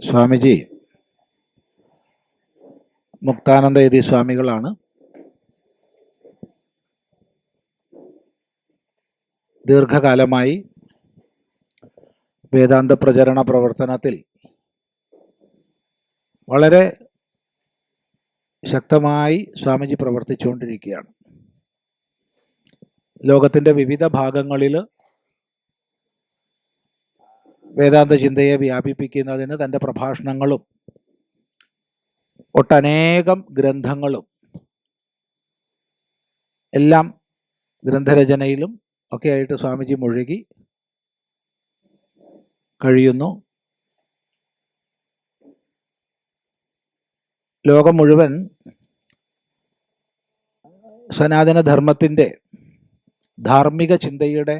സ്വാമിജി മുക്താനന്ദയതി സ്വാമികളാണ്. ദീർഘകാലമായി വേദാന്ത പ്രചരണ പ്രവർത്തനത്തിൽ വളരെ ശക്തമായി സ്വാമിജി പ്രവർത്തിച്ചുകൊണ്ടിരിക്കുകയാണ്. ലോകത്തിൻ്റെ വിവിധ ഭാഗങ്ങളിൽ വേദാന്ത ചിന്തയെ വ്യാപിപ്പിക്കുന്നതിന് തൻ്റെ പ്രഭാഷണങ്ങളും ഒട്ടനേകം ഗ്രന്ഥങ്ങളും എല്ലാം ഗ്രന്ഥരചനയിലും ഒക്കെ ആയിട്ട് സ്വാമിജി മുഴുകി കഴിയുന്നു. ലോകം മുഴുവൻ സനാതനധർമ്മത്തിൻ്റെ ധാർമ്മിക ചിന്തയുടെ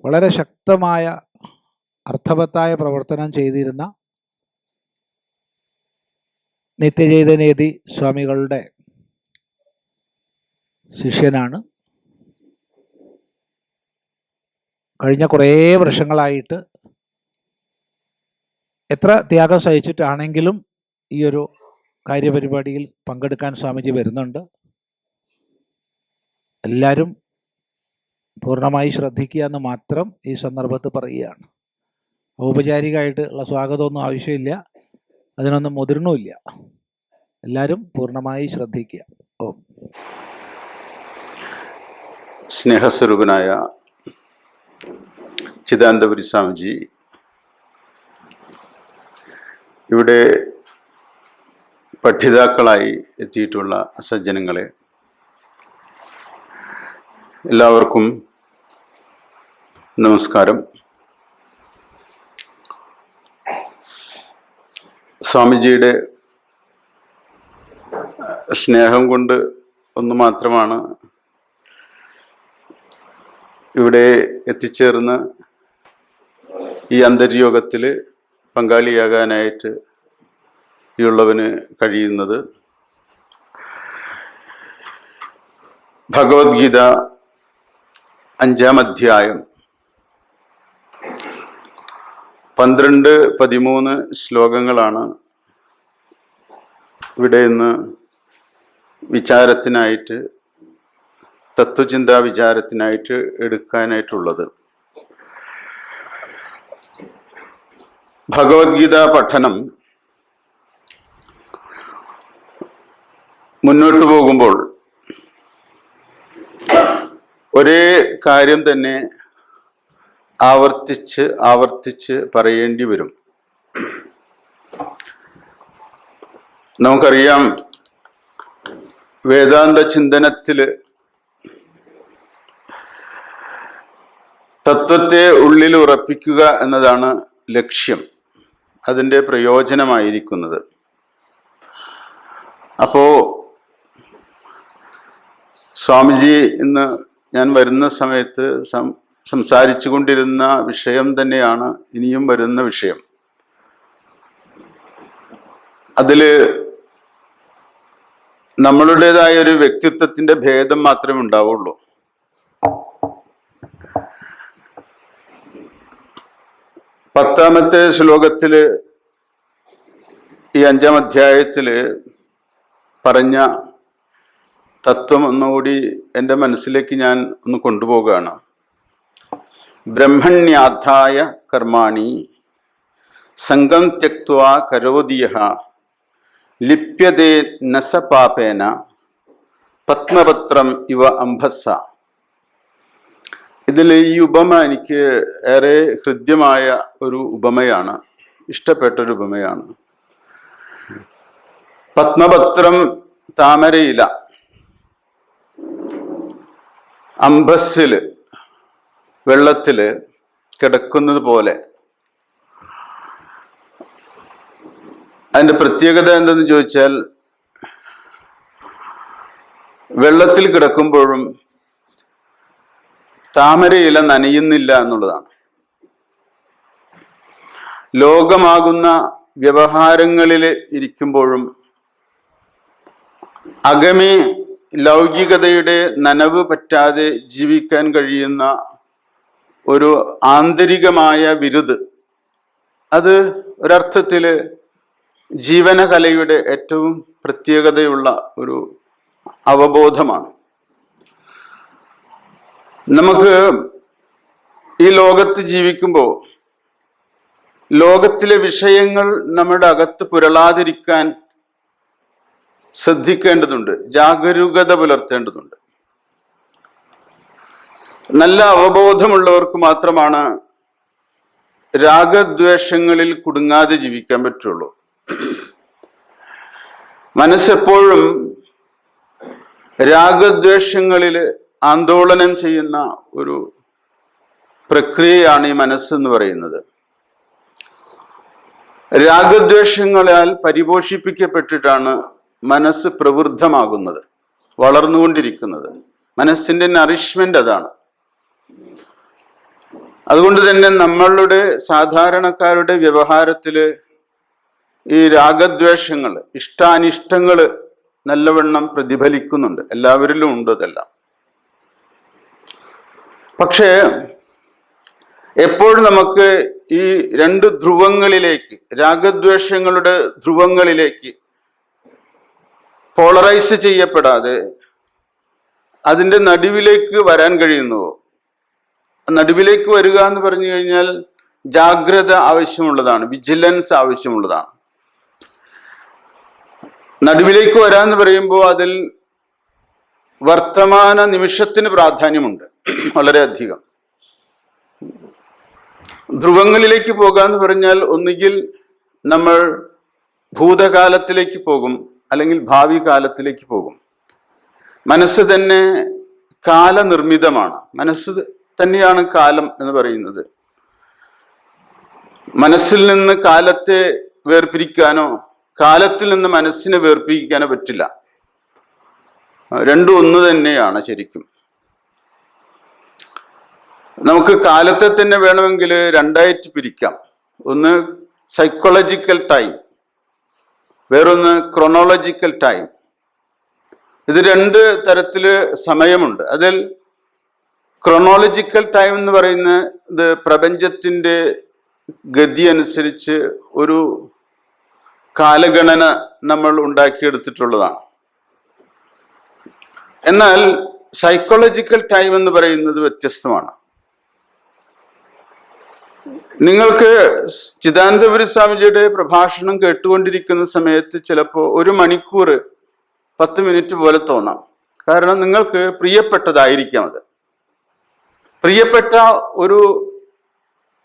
വളരെ ശക്തമായ അർത്ഥവത്തായ പ്രവർത്തനം ചെയ്തിരുന്ന നിത്യചൈതന്യയതി സ്വാമികളുടെ ശിഷ്യനാണ്. കഴിഞ്ഞ കുറേ വർഷങ്ങളായിട്ട് എത്ര ത്യാഗം സഹിച്ചിട്ടാണെങ്കിലും ഈ ഒരു കാര്യപരിപാടിയിൽ പങ്കെടുക്കാൻ സ്വാമിജി വരുന്നുണ്ട്. എല്ലാവരും പൂർണ്ണമായി ശ്രദ്ധിക്കുക എന്ന് മാത്രം ഈ സന്ദർഭത്തിൽ പറയുകയാണ്. ഔപചാരികമായിട്ടുള്ള സ്വാഗതമൊന്നും ആവശ്യമില്ല, അതിനൊന്നും മുതിർന്നുമില്ല. എല്ലാവരും പൂർണ്ണമായി ശ്രദ്ധിക്കുക. ഓം. സ്നേഹസ്വരൂപനായ ചിദാനന്ദപുരി സ്വാമിജി, ഇവിടെ പഠിതാക്കളായി എത്തിയിട്ടുള്ള സജ്ജനങ്ങളെ, എല്ലാവർക്കും നമസ്കാരം. സ്വാമിജിയുടെ സ്നേഹം കൊണ്ട് ഒന്ന് മാത്രമാണ് ഇവിടെ എത്തിച്ചേർന്ന് ഈ അന്തര്യോഗത്തിൽ പങ്കാളിയാകാനായിട്ട് ഉള്ളവന് കഴിയുന്നത്. ഭഗവത്ഗീത 5-ാം അധ്യായം 12-13 ശ്ലോകങ്ങളാണ് ഇവിടെ ഇന്ന് വിചാരത്തിനായിട്ട്, തത്വചിന്താ വിചാരത്തിനായിട്ട് എടുക്കാനായിട്ടുള്ളത്. ഭഗവത്ഗീത പഠനം മുന്നോട്ട് പോകുമ്പോൾ ഒരേ കാര്യം തന്നെ ആവർത്തിച്ച് പറയേണ്ടി വരും. നമുക്കറിയാം, വേദാന്ത ചിന്തനത്തിൽ തത്വത്തെ ഉള്ളിൽ ഉറപ്പിക്കുക എന്നതാണ് ലക്ഷ്യം, അതിൻ്റെ പ്രയോജനമായിരിക്കുന്നത്. അപ്പോൾ സ്വാമിജി ഇന്ന് ഞാൻ വരുന്ന സമയത്ത് സംസാരിച്ചു കൊണ്ടിരുന്ന വിഷയം തന്നെയാണ് ഇനിയും വരുന്ന വിഷയം. അതിൽ നമ്മളുടേതായ ഒരു വ്യക്തിത്വത്തിൻ്റെ ഭേദം മാത്രമേ ഉണ്ടാവുള്ളൂ. പത്താമത്തെ ശ്ലോകത്തിൽ, ഈ 5-ാം അധ്യായത്തിൽ പറഞ്ഞ തത്വം ഒന്നുകൂടി എൻ്റെ മനസ്സിലേക്ക് ഞാൻ ഒന്ന് കൊണ്ടുപോവുകയാണ്. ബ്രഹ്മണ്യാധായ കർമാണി സംഗം ത്യക്ത്വാ കരോതിയഃ ലിപ്യതേ നസ പാപേന പത്മപത്രം ഇവ അംഭസ്സ. ഇതിൽ ഈ ഉപമ എനിക്ക് ഏറെ ഹൃദ്യമായ ഒരു ഉപമയാണ്, ഇഷ്ടപ്പെട്ടൊരു ഉപമയാണ്. പത്മപത്രം, താമരയില, അംബസ്സിൽ, വെള്ളത്തിൽ കിടക്കുന്നത് പോലെ. അതിൻ്റെ പ്രത്യേകത എന്തെന്ന് ചോദിച്ചാൽ, വെള്ളത്തിൽ കിടക്കുമ്പോഴും താമരയില നനയുന്നില്ല എന്നുള്ളതാണ്. ലോകമാകുന്ന വ്യവഹാരങ്ങളിൽ ഇരിക്കുമ്പോഴും അകമേ ലൗകികതയുടെ നനവ് പറ്റാതെ ജീവിക്കാൻ കഴിയുന്ന ഒരു ആന്തരികമായ വിരുദ് അത് ഒരർത്ഥത്തില് ജീവനകലയുടെ ഏറ്റവും പ്രത്യേകതയുള്ള ഒരു അവബോധമാണ്. നമുക്ക് ഈ ലോകത്ത് ജീവിക്കുമ്പോൾ ലോകത്തിലെ വിഷയങ്ങൾ നമ്മുടെ അകത്ത് പുരളാതിരിക്കാൻ ശ്രദ്ധിക്കേണ്ടതുണ്ട്, ജാഗരൂകത പുലർത്തേണ്ടതുണ്ട്. നല്ല അവബോധമുള്ളവർക്ക് മാത്രമാണ് രാഗദ്വേഷങ്ങളിൽ കുടുങ്ങാതെ ജീവിക്കാൻ പറ്റുള്ളൂ. മനസ്സെപ്പോഴും രാഗദ്വേഷങ്ങളിൽ ആന്തോളനം ചെയ്യുന്ന ഒരു പ്രക്രിയയാണ് ഈ മനസ്സെന്ന് പറയുന്നത്. രാഗദ്വേഷങ്ങളാൽ പരിപോഷിപ്പിക്കപ്പെട്ടിട്ടാണ് മനസ്സ് പ്രവൃദ്ധമാകുന്നത്, വളർന്നുകൊണ്ടിരിക്കുന്നത്. മനസ്സിന്റെ നറിഷ്മെന്റ് അതാണ്. അതുകൊണ്ട് തന്നെ നമ്മളുടെ സാധാരണക്കാരുടെ വ്യവഹാരത്തില് ഈ രാഗദ്വേഷങ്ങൾ, ഇഷ്ടാനിഷ്ടങ്ങൾ നല്ലവണ്ണം പ്രതിഫലിക്കുന്നുണ്ട്. എല്ലാവരിലും ഉണ്ട് അതെല്ലാം. പക്ഷേ എപ്പോഴും നമുക്ക് ഈ രണ്ട് ധ്രുവങ്ങളിലേക്ക്, രാഗദ്വേഷങ്ങളുടെ ധ്രുവങ്ങളിലേക്ക് പോളറൈസ് ചെയ്യപ്പെടാതെ അതിൻ്റെ നടുവിലേക്ക് വരാൻ കഴിയുന്നുവോ? നടുവിലേക്ക് വരിക എന്ന് പറഞ്ഞു കഴിഞ്ഞാൽ ജാഗ്രത ആവശ്യമുള്ളതാണ്, വിജിലൻസ് ആവശ്യമുള്ളതാണ്. നടുവിലേക്ക് വരാന്ന് പറയുമ്പോൾ അതിൽ വർത്തമാന നിമിഷത്തിന് പ്രാധാന്യമുണ്ട് വളരെയധികം. ധ്രുവങ്ങളിലേക്ക് പോകാന്ന് പറഞ്ഞാൽ ഒന്നുകിൽ നമ്മൾ ഭൂതകാലത്തിലേക്ക് പോകും, അല്ലെങ്കിൽ ഭാവി കാലത്തിലേക്ക് പോകും. മനസ്സ് തന്നെ കാലനിർമ്മിതമാണ്. മനസ്സ് തന്നെയാണ് കാലം എന്ന് പറയുന്നത്. മനസ്സിൽ നിന്ന് കാലത്തെ വേർപിരിക്കാനോ കാലത്തിൽ നിന്ന് മനസ്സിനെ വേർപിരിക്കാനോ പറ്റില്ല. രണ്ടും ഒന്ന് തന്നെയാണ് ശരിക്കും. നമുക്ക് കാലത്തെ തന്നെ വേണമെങ്കിൽ രണ്ടായിട്ട് പിരിക്കാം. ഒന്ന് സൈക്കോളജിക്കൽ ടൈം, വേറൊന്ന് ക്രോണോളജിക്കൽ ടൈം. ഇത് രണ്ട് തരത്തില് സമയമുണ്ട്. അതിൽ ക്രോണോളജിക്കൽ ടൈം എന്ന് പറയുന്നത് പ്രപഞ്ചത്തിൻ്റെ ഗതി അനുസരിച്ച് ഒരു കാലഗണന നമ്മൾ ഉണ്ടാക്കിയെടുത്തിട്ടുള്ളതാണ്. എന്നാൽ സൈക്കോളജിക്കൽ ടൈം എന്ന് പറയുന്നത് വ്യത്യസ്തമാണ്. നിങ്ങൾക്ക് ചിദാനന്ദപുരി സ്വാമിജിയുടെ പ്രഭാഷണം കേട്ടുകൊണ്ടിരിക്കുന്ന സമയത്ത് ചിലപ്പോൾ 1 മണിക്കൂർ 10 മിനിറ്റ് പോലെ തോന്നാം. കാരണം നിങ്ങൾക്ക് പ്രിയപ്പെട്ടതായിരിക്കാം അത്. പ്രിയപ്പെട്ട ഒരു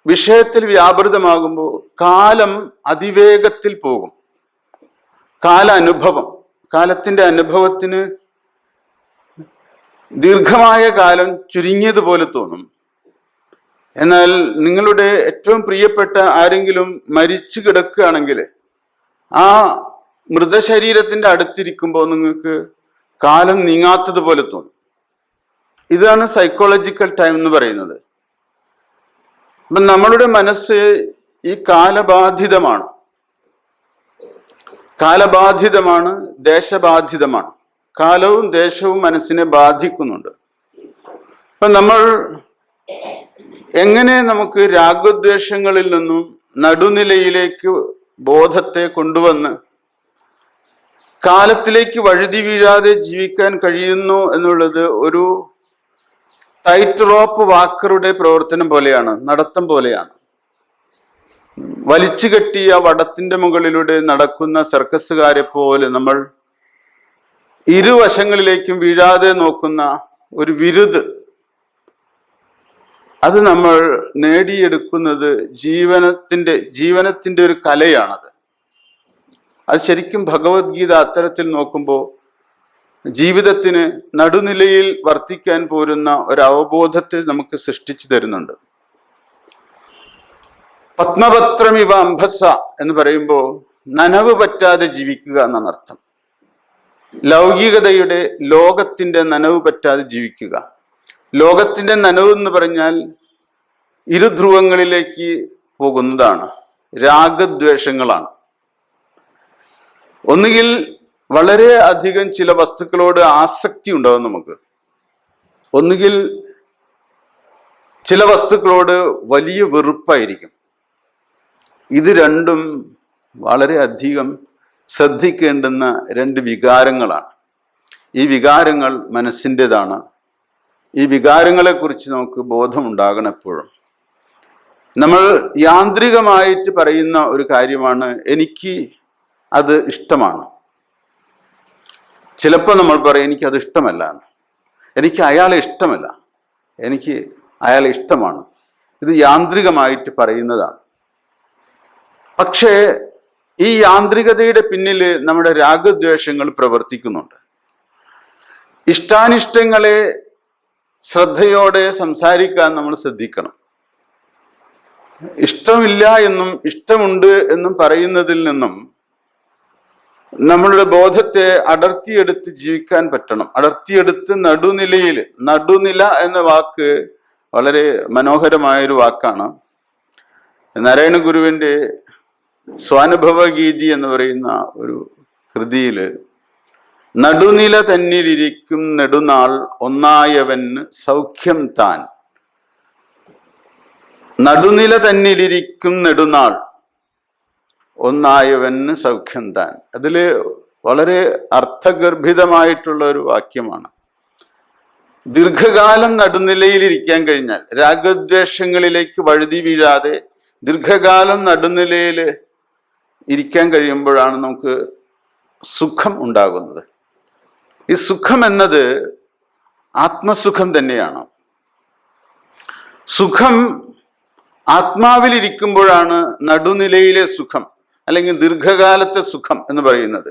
വിഷയത്തിൽ വ്യാപൃതമാകുമ്പോൾ കാലം അതിവേഗത്തിൽ പോകും. കാലത്തിന്റെ അനുഭവത്തിന് ദീർഘമായ കാലം ചുരുങ്ങിയതുപോലെ തോന്നും. എന്നാൽ നിങ്ങളുടെ ഏറ്റവും പ്രിയപ്പെട്ട ആരെങ്കിലും മരിച്ചു കിടക്കുകയാണെങ്കിൽ ആ മൃതശരീരത്തിന്റെ അടുത്തിരിക്കുമ്പോൾ നിങ്ങൾക്ക് കാലം നീങ്ങാത്തതുപോലെ തോന്നും. ഇതാണ് സൈക്കോളജിക്കൽ ടൈം എന്ന് പറയുന്നത്. അപ്പം നമ്മളുടെ മനസ്സ് ഈ കാലബാധിതമാണ്, ദേശബാധിതമാണ്. കാലവും ദേശവും മനസ്സിനെ ബാധിക്കുന്നുണ്ട്. അപ്പം നമ്മൾ എങ്ങനെ നമുക്ക് രാഗദ്വേഷങ്ങളിൽ നിന്നും നടുനിലയിലേക്ക് ബോധത്തെ കൊണ്ടുവന്ന് കാലത്തിലേക്ക് വഴുതി വീഴാതെ ജീവിക്കാൻ കഴിയുന്നു എന്നുള്ളത് ഒരു ടൈറ്റ് റോപ്പ് വാക്കറുടെ പ്രവർത്തനം പോലെയാണ്, നടത്തം പോലെയാണ്. വലിച്ചു കെട്ടിയ വടത്തിന്റെ മുകളിലൂടെ നടക്കുന്ന സർക്കസുകാരെ പോലെ നമ്മൾ ഇരുവശങ്ങളിലേക്കും വീഴാതെ നോക്കുന്ന ഒരു വിരുദ്, അത് നമ്മൾ നേടിയെടുക്കുന്നത് ജീവനത്തിന്റെ ഒരു കലയാണത്. അത് ശരിക്കും ഭഗവത്ഗീത അത്തരത്തിൽ നോക്കുമ്പോൾ ജീവിതത്തിന് നടുനിലയിൽ വർത്തിക്കാൻ പോരുന്ന ഒരു അവബോധത്തെ നമുക്ക് സൃഷ്ടിച്ചു തരുന്നുണ്ട്. പത്മപത്രമിവ അംഭസ എന്ന് പറയുമ്പോൾ നനവ് പറ്റാതെ ജീവിക്കുക എന്നാണ് അർത്ഥം. ലൗകികതയുടെ, ലോകത്തിന്റെ നനവ് പറ്റാതെ ജീവിക്കുക. ലോകത്തിന്റെ നനവ് എന്ന് പറഞ്ഞാൽ ഇരുധ്രുവങ്ങളിലേക്ക് പോകുന്നതാണ്, രാഗദ്വേഷങ്ങളാണ്. ഒന്നുകിൽ വളരെ അധികം ചില വസ്തുക്കളോട് ആസക്തി ഉണ്ടാവും നമുക്ക്, ഒന്നുകിൽ ചില വസ്തുക്കളോട് വലിയ വെറുപ്പായിരിക്കും. ഇത് രണ്ടും വളരെയധികം ശ്രദ്ധിക്കേണ്ടുന്ന രണ്ട് വികാരങ്ങളാണ്. ഈ വികാരങ്ങൾ മനസ്സിൻ്റെതാണ്. ഈ വികാരങ്ങളെക്കുറിച്ച് നമുക്ക് ബോധമുണ്ടാകണം എപ്പോഴും. നമ്മൾ യാന്ത്രികമായിട്ട് പറയുന്ന ഒരു കാര്യമാണ് എനിക്ക് അത് ഇഷ്ടമാണ്. ചിലപ്പോൾ നമ്മൾ പറയും എനിക്കത് ഇഷ്ടമല്ല എന്ന്. എനിക്ക് അയാളെ ഇഷ്ടമല്ല, എനിക്ക് അയാളെ ഇഷ്ടമാണ്. ഇത് യാന്ത്രികമായിട്ട് പറയുന്നതാണ്. പക്ഷേ ഈ യാന്ത്രികതയുടെ പിന്നിൽ നമ്മുടെ രാഗദ്വേഷങ്ങൾ പ്രവർത്തിക്കുന്നുണ്ട്. ഇഷ്ടാനിഷ്ടങ്ങളെ ശ്രദ്ധയോടെ സംസാരിക്കാൻ നമ്മൾ ശ്രദ്ധിക്കണം. ഇഷ്ടമില്ല എന്നും ഇഷ്ടമുണ്ട് എന്നും പറയുന്നതിൽ നിന്നും നമ്മളുടെ ബോധത്തെ അടർത്തിയെടുത്ത് ജീവിക്കാൻ പറ്റണം. അടർത്തിയെടുത്ത് നടുനില എന്ന വാക്ക് വളരെ മനോഹരമായൊരു വാക്കാണ്. നാരായണ ഗുരുവിൻ്റെ സ്വാനുഭവ ഗീതി എന്ന് പറയുന്ന ഒരു കൃതിയിൽ നടുനില തന്നിലിരിക്കും നെടുനാൾ ഒന്നായവന് സൗഖ്യം താൻ. നടുനില തന്നിലിരിക്കും നെടുനാൾ ഒന്നായവന് സൗഖ്യം താൻ. അതിൽ വളരെ അർത്ഥഗർഭിതമായിട്ടുള്ള ഒരു വാക്യമാണ്. ദീർഘകാലം നടുനിലയിലിരിക്കാൻ കഴിഞ്ഞാൽ, രാഗദ്വേഷങ്ങളിലേക്ക് വഴുതി വീഴാതെ ദീർഘകാലം നടുനിലയിൽ ഇരിക്കാൻ കഴിയുമ്പോഴാണ് നമുക്ക് സുഖം ഉണ്ടാകുന്നത്. ഈ സുഖം എന്നത് ആത്മസുഖം തന്നെയാണ്. സുഖം ആത്മാവിലിരിക്കുമ്പോഴാണ് നടുനിലയിലെ സുഖം അല്ലെങ്കിൽ ദീർഘകാലത്തെ സുഖം എന്ന് പറയുന്നത്.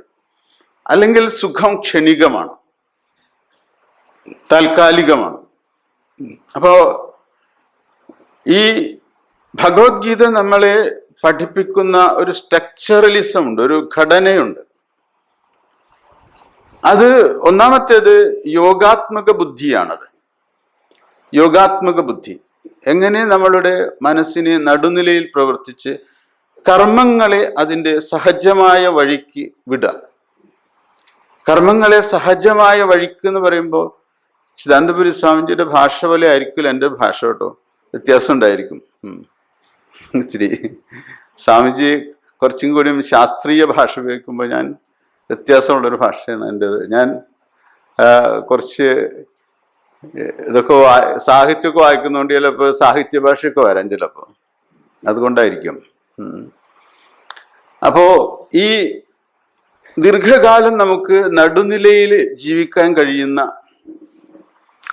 അല്ലെങ്കിൽ സുഖം ക്ഷണികമാണ്, താൽക്കാലികമാണ്. അപ്പോ ഈ ഭഗവത്ഗീത നമ്മളെ പഠിപ്പിക്കുന്ന ഒരു സ്ട്രക്ചറലിസം ഉണ്ട്, ഒരു ഘടനയുണ്ട്. അത് ഒന്നാമത്തേത് യോഗാത്മക ബുദ്ധിയാണത്. യോഗാത്മക ബുദ്ധി എങ്ങനെ നമ്മളുടെ മനസ്സിനെ നടുനിലയിൽ പ്രവർത്തിച്ച് കർമ്മങ്ങളെ അതിൻ്റെ സഹജമായ വഴിക്ക് വിടുക. കർമ്മങ്ങളെ സഹജമായ വഴിക്ക് എന്ന് പറയുമ്പോൾ ചിദാനന്ദപുരി സ്വാമിജിയുടെ ഭാഷ പോലെ ആയിരിക്കില്ല എൻ്റെ ഭാഷ കേട്ടോ, വ്യത്യാസം ഉണ്ടായിരിക്കും ഇത്തിരി. സ്വാമിജി കുറച്ചും കൂടി ശാസ്ത്രീയ ഭാഷ ഉപയോഗിക്കുമ്പോൾ ഞാൻ വ്യത്യാസമുള്ളൊരു ഭാഷയാണ് എൻ്റേത്. ഞാൻ കുറച്ച് ഇതൊക്കെ സാഹിത്യമൊക്കെ വായിക്കുന്നതുകൊണ്ട് ചിലപ്പോൾ സാഹിത്യ ഭാഷയൊക്കെ വരാം ചിലപ്പോൾ, അതുകൊണ്ടായിരിക്കും. അപ്പോ ഈ ദീർഘകാലം നമുക്ക് നടുനിലയിൽ ജീവിക്കാൻ കഴിയുന്ന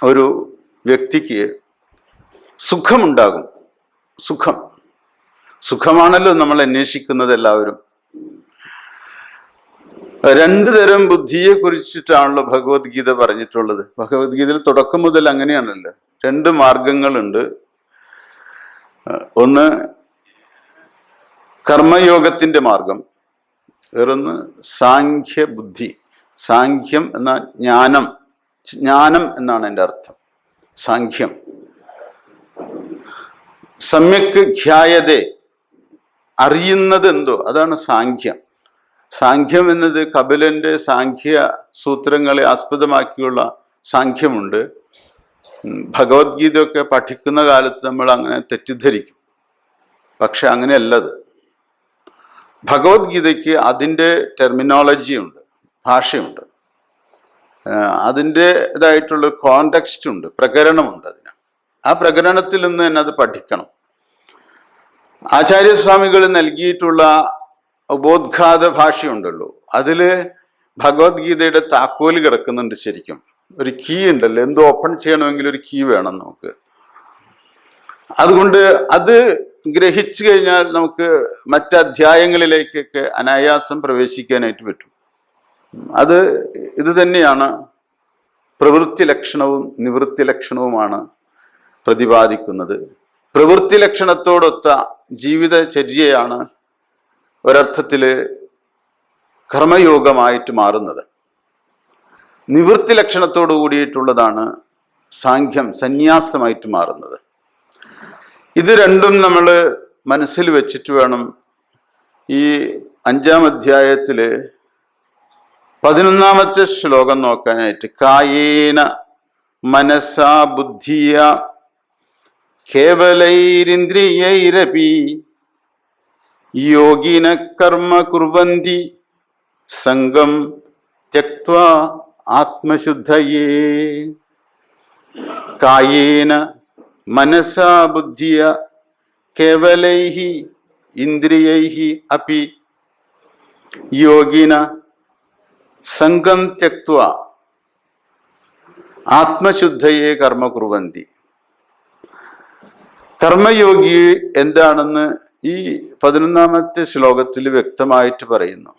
ഒരു വ്യക്തിക്ക് സുഖമുണ്ടാകും. സുഖമാണല്ലോ നമ്മൾ അന്വേഷിക്കുന്നത് എല്ലാവരും. രണ്ടു തരം ബുദ്ധിയെ കുറിച്ചിട്ടാണല്ലോ ഭഗവത്ഗീത പറഞ്ഞിട്ടുള്ളത്. ഭഗവത്ഗീതയിൽ തുടക്കം മുതൽ അങ്ങനെയാണല്ലോ. രണ്ട് മാർഗങ്ങളുണ്ട്. ഒന്ന് കർമ്മയോഗത്തിന്റെ മാർഗം, വേറൊന്ന് സാഖ്യ ബുദ്ധി. സാഖ്യം എന്ന ജ്ഞാനം എന്നാണ് എൻ്റെ അർത്ഥം. സാഖ്യം സമ്യക് ഖ്യായതേ, അറിയുന്നത് എന്തോ അതാണ് സാഖ്യം. സാഖ്യം എന്നത് കപിലന്റെ സാഖ്യ സൂത്രങ്ങളെ ആസ്പദമാക്കിയുള്ള സാഖ്യമുണ്ട്. ഭഗവത്ഗീതയൊക്കെ പഠിക്കുന്ന കാലത്ത് നമ്മൾ അങ്ങനെ തെറ്റിദ്ധരിക്കും. പക്ഷെ അങ്ങനെയല്ലത്. ഭഗവത്ഗീതയ്ക്ക് അതിൻ്റെ ടെർമിനോളജി ഉണ്ട്, ഭാഷയുണ്ട്, അതിൻ്റെതായിട്ടുള്ള കോണ്ടെക്സ്റ്റ് ഉണ്ട്, പ്രകരണമുണ്ട്. അതിന് ആ പ്രകരണത്തിൽ നിന്ന് തന്നെ അത് പഠിക്കണം. ആചാര്യസ്വാമികൾ നൽകിയിട്ടുള്ള ഉപോദ്ഘാത ഭാഷയുണ്ടല്ലോ, അതില് ഭഗവത്ഗീതയുടെ താക്കോല് കിടക്കുന്നുണ്ട്. ശരിക്കും ഒരു കീ ഉണ്ടല്ലോ, എന്തോ ഓപ്പൺ ചെയ്യണമെങ്കിൽ ഒരു കീ വേണം നമുക്ക്. അതുകൊണ്ട് അത് ഗ്രഹിച്ചു കഴിഞ്ഞാൽ നമുക്ക് മറ്റ് അധ്യായങ്ങളിലേക്കൊക്കെ അനായാസം പ്രവേശിക്കാനായിട്ട് പറ്റും. ഇത് തന്നെയാണ് പ്രവൃത്തി ലക്ഷണവും നിവൃത്തി ലക്ഷണവുമാണ് പ്രതിപാദിക്കുന്നത്. പ്രവൃത്തി ലക്ഷണത്തോടൊത്ത ജീവിതചര്യയാണ് ഒരർത്ഥത്തില് കർമ്മയോഗമായിട്ട് മാറുന്നത്. നിവൃത്തി ലക്ഷണത്തോടു കൂടിയിട്ടുള്ളതാണ് സാഖ്യം, സന്യാസമായിട്ട് മാറുന്നത്. ഇത് രണ്ടും നമ്മൾ മനസ്സിൽ വെച്ചിട്ട് വേണം ഈ 5-ാം അധ്യായത്തില് 11-ാമത്തെ ശ്ലോകം നോക്കാനായിട്ട്. കായേന മനസാ ബുദ്ധിയ കേവലൈരിന്ദ്രിയൈരപി യോഗിന കർമ്മ കുർവന്തി സംഗം ത്യക്ത്വാ ആത്മശുദ്ധയേ കായേന മനസാ ബുദ്ധിയ കേവലൈഹി ഇന്ദ്രിയൈഹി അപി യോഗിന സംഗം ത്യക്ത്വാ ആത്മശുദ്ധയെ കർമ്മ കുർവന്തി. കർമ്മയോഗി എന്താണെന്ന് ഈ 11-ാമത്തെ ശ്ലോകത്തിൽ വ്യക്തമായിട്ട് പറയുന്നു.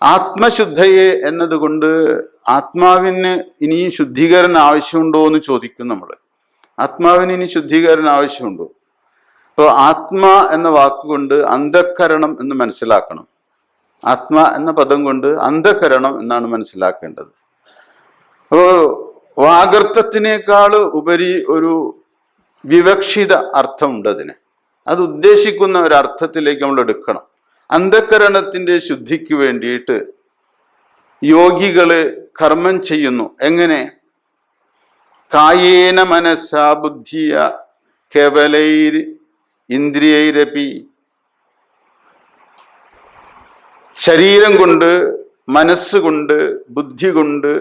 ആത്മശുദ്ധയെ എന്നതുകൊണ്ട് ആത്മാവിന് ഇനിയും ശുദ്ധീകരണം ആവശ്യമുണ്ടോ എന്ന് ചോദിക്കും നമ്മൾ. ആത്മാവിന് ഇനി ശുദ്ധീകരണം ആവശ്യമുണ്ടോ? അപ്പോൾ ആത്മാ എന്ന വാക്കുകൊണ്ട് അന്ധക്കരണം എന്ന് മനസ്സിലാക്കണം. ആത്മാ എന്ന പദം കൊണ്ട് അന്ധക്കരണം എന്നാണ് മനസ്സിലാക്കേണ്ടത്. അപ്പോൾ വാഗർത്ഥത്തിനേക്കാൾ ഉപരി ഒരു വിവക്ഷിത അർത്ഥമുണ്ട് അതിന്. അത് ഉദ്ദേശിക്കുന്ന ഒരർത്ഥത്തിലേക്ക് നമ്മൾ എടുക്കണം. അന്ധക്കരണത്തിന്റെ ശുദ്ധിക്ക് വേണ്ടിയിട്ട് യോഗികള് കർമ്മം ചെയ്യുന്നു. എങ്ങനെ? കായേന മനസ്സാ ബുദ്ധിയ കേവലൈർ ഇന്ദ്രിയൈരപി. ശരീരം കൊണ്ട്, മനസ്സുകൊണ്ട്, ബുദ്ധി കൊണ്ട്,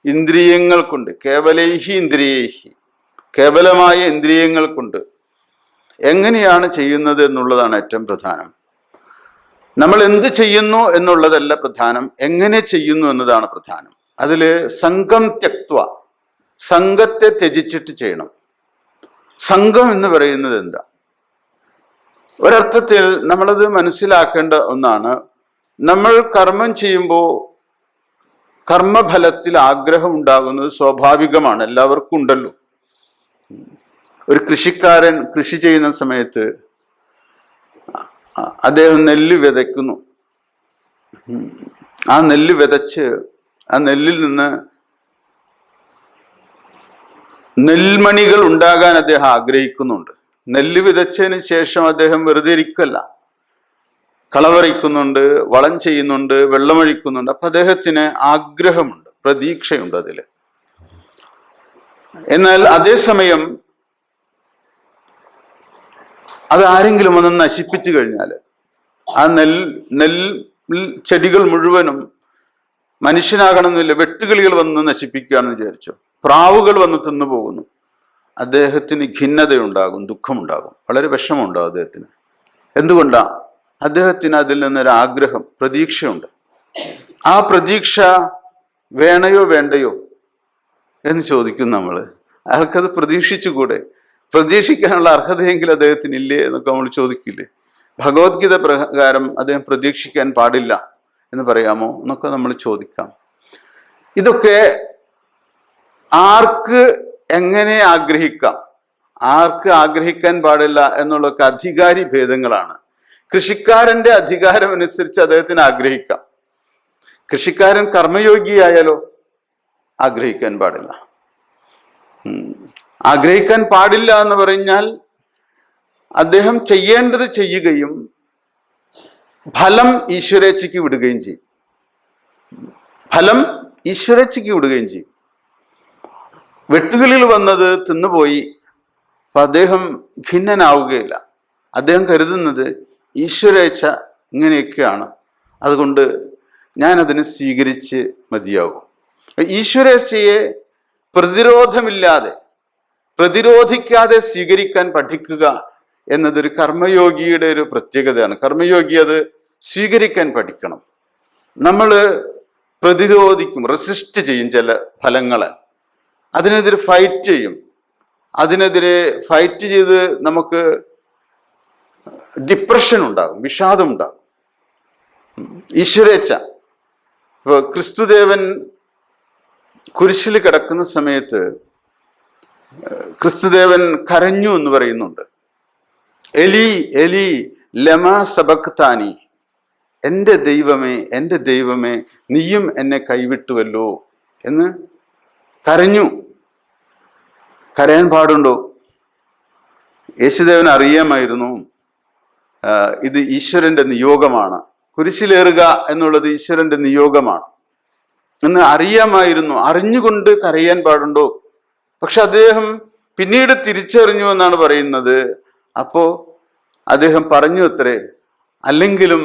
ഇന്ദ്രിയങ്ങൾ കൊണ്ട്, കേവലൈഹി ഇന്ദ്രിയൈഹി, കേവലമായ ഇന്ദ്രിയങ്ങൾ കൊണ്ട് എങ്ങനെയാണ് ചെയ്യുന്നത് എന്നുള്ളതാണ് ഏറ്റവും പ്രധാനം. നമ്മൾ എന്ത് ചെയ്യുന്നു എന്നുള്ളതല്ല പ്രധാനം, എങ്ങനെ ചെയ്യുന്നു എന്നതാണ് പ്രധാനം. അതിൽ സംഘം ത്യക്ത്വ, സംഘത്തെ ത്യജിച്ചിട്ട് ചെയ്യണം. സംഘം എന്ന് പറയുന്നത് എന്താ? ഒരർത്ഥത്തിൽ നമ്മളത് മനസ്സിലാക്കേണ്ട ഒന്നാണ്. നമ്മൾ കർമ്മം ചെയ്യുമ്പോൾ കർമ്മഫലത്തിൽ ആഗ്രഹം ഉണ്ടാകുന്നത് സ്വാഭാവികമാണ്, എല്ലാവർക്കും ഉണ്ടല്ലോ. ഒരു കൃഷിക്കാരൻ കൃഷി ചെയ്യുന്ന സമയത്ത് അദ്ദേഹം നെല്ല് വിതയ്ക്കുന്നു. ആ നെല്ല് വിതച്ച് ആ നെല്ലിൽ നിന്ന് നെൽമണികൾ ഉണ്ടാകാൻ അദ്ദേഹം ആഗ്രഹിക്കുന്നുണ്ട്. നെല്ല് വിതച്ചതിന് ശേഷം അദ്ദേഹം വെറുതെ ഇരിക്കല്ല, കളവറിക്കുന്നുണ്ട്, വളം ചെയ്യുന്നുണ്ട്, വെള്ളമൊഴിക്കുന്നുണ്ട്. അപ്പൊ അദ്ദേഹത്തിന് ആഗ്രഹമുണ്ട്, പ്രതീക്ഷയുണ്ട് അതിൽ. എന്നാൽ അതേസമയം അത് ആരെങ്കിലും ഒന്ന് നശിപ്പിച്ചു കഴിഞ്ഞാൽ ആ നെൽ ചെടികൾ മുഴുവനും മനുഷ്യനാകണമെന്നില്ല, വെട്ടുകിളികൾ വന്ന് നശിപ്പിക്കുകയാണെന്ന് വിചാരിച്ചു, പ്രാവുകൾ വന്ന് തിന്നുപോകുന്നു. അദ്ദേഹത്തിന് ഖിന്നതയുണ്ടാകും, ദുഃഖമുണ്ടാകും, വളരെ വിഷമമുണ്ടാകും അദ്ദേഹത്തിന്. എന്തുകൊണ്ടാ? അദ്ദേഹത്തിന് അതിൽ നിന്നൊരാഗ്രഹം, പ്രതീക്ഷയുണ്ട്. ആ പ്രതീക്ഷ വേണയോ വേണ്ടയോ എന്ന് ചോദിക്കും നമ്മൾ. അയാൾക്കത് പ്രതീക്ഷിച്ചുകൂടെ? പ്രതീക്ഷിക്കാനുള്ള അർഹതയെങ്കിലും അദ്ദേഹത്തിന് ഇല്ലേ എന്നൊക്കെ നമ്മൾ ചോദിക്കില്ലേ? ഭഗവത്ഗീത പ്രകാരം അദ്ദേഹം പ്രതീക്ഷിക്കാൻ പാടില്ല എന്ന് പറയാമോ എന്നൊക്കെ നമ്മൾ ചോദിക്കാം. ഇതൊക്കെ ആർക്ക് എങ്ങനെ ആഗ്രഹിക്കാം, ആർക്ക് ആഗ്രഹിക്കാൻ പാടില്ല എന്നുള്ളതൊക്കെ അധികാരി ഭേദങ്ങളാണ്. കൃഷിക്കാരന്റെ അധികാരം അനുസരിച്ച് അദ്ദേഹത്തിന് ആഗ്രഹിക്കാം. കൃഷിക്കാരൻ കർമ്മയോഗിയായാലോ ആഗ്രഹിക്കാൻ പാടില്ല. ആഗ്രഹിക്കാൻ പാടില്ല എന്ന് പറഞ്ഞാൽ അദ്ദേഹം ചെയ്യേണ്ടത് ചെയ്യുകയും ഫലം ഈശ്വരേച്ഛയ്ക്ക് വിടുകയും ചെയ്യും. ഫലം ഈശ്വരേച്ഛയ്ക്ക് വിടുകയും ചെയ്യും. വെട്ടുകിളികൾ വന്നത് തിന്നുപോയി, അപ്പൊ അദ്ദേഹം ഖിന്നനാവുകയില്ല. അദ്ദേഹം കരുതുന്നത് ഈശ്വരേച്ഛ ഇങ്ങനെയൊക്കെയാണ്, അതുകൊണ്ട് ഞാനതിനെ സ്വീകരിച്ച് മതിയാകും. ഈശ്വരേച്ഛയെ പ്രതിരോധിക്കാതെ സ്വീകരിക്കാൻ പഠിക്കുക എന്നതൊരു കർമ്മയോഗിയുടെ ഒരു പ്രത്യേകതയാണ്. കർമ്മയോഗി അത് സ്വീകരിക്കാൻ പഠിക്കണം. നമ്മൾ പ്രതിരോധിക്കും, റെസിസ്റ്റ് ചെയ്യും ചില ഫലങ്ങളെ, അതിനെതിരെ ഫൈറ്റ് ചെയ്യും. അതിനെതിരെ ഫൈറ്റ് ചെയ്ത് നമുക്ക് ഡിപ്രഷൻ ഉണ്ടാകും, വിഷാദം ഉണ്ടാകും. ഈശ്വരേച്ഛ, ഇപ്പൊ ക്രിസ്തുദേവൻ കുരിശിൽ കിടക്കുന്ന സമയത്ത് ക്രിസ്തുദേവൻ കരഞ്ഞു എന്ന് പറയുന്നുണ്ട്. എലി എലി ലമ സബക്താനി, എൻ്റെ ദൈവമേ, എൻ്റെ ദൈവമേ, നീയും എന്നെ കൈവിട്ടുവല്ലോ എന്ന് കരഞ്ഞു. കരയാൻ പാടുണ്ടോ? യേശുദേവൻ അറിയാമായിരുന്നു ഇത് ഈശ്വരന്റെ നിയോഗമാണ്, കുരിശിലേറുക എന്നുള്ളത് ഈശ്വരന്റെ നിയോഗമാണ് എന്ന് അറിയാമായിരുന്നു. അറിഞ്ഞുകൊണ്ട് കരയാൻ പാടുണ്ടോ? പക്ഷെ അദ്ദേഹം പിന്നീട് തിരിച്ചറിഞ്ഞു എന്നാണ് പറയുന്നത്. അപ്പോ അദ്ദേഹം പറഞ്ഞു അത്രേ, അല്ലെങ്കിലും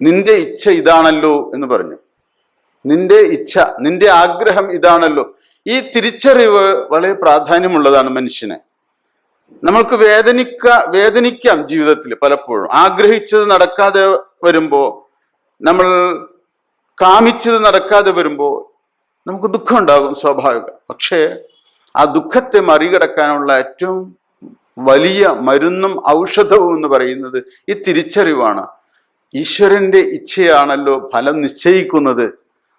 നിന്റെ ഇച്ഛ ഇതാണല്ലോ എന്ന് പറഞ്ഞു. നിന്റെ ഇച്ഛ, നിന്റെ ആഗ്രഹം ഇതാണല്ലോ. ഈ തിരിച്ചറിവ് വളരെ പ്രാധാന്യമുള്ളതാണ് മനുഷ്യന്. നമ്മൾക്ക് വേദനിക്കാം ജീവിതത്തിൽ പലപ്പോഴും. ആഗ്രഹിച്ചത് നടക്കാതെ വരുമ്പോ, നമ്മൾ കാമിച്ചത് നടക്കാതെ വരുമ്പോ നമുക്ക് ദുഃഖം ഉണ്ടാകും, സ്വാഭാവികം. പക്ഷേ ആ ദുഃഖത്തെ മറികടക്കാനുള്ള ഏറ്റവും വലിയ മരുന്നും ഔഷധവും എന്ന് പറയുന്നത് ഈ തിരിച്ചറിവാണ്. ഈശ്വരന്റെ ഇച്ഛയാണല്ലോ ഫലം നിശ്ചയിക്കുന്നത്.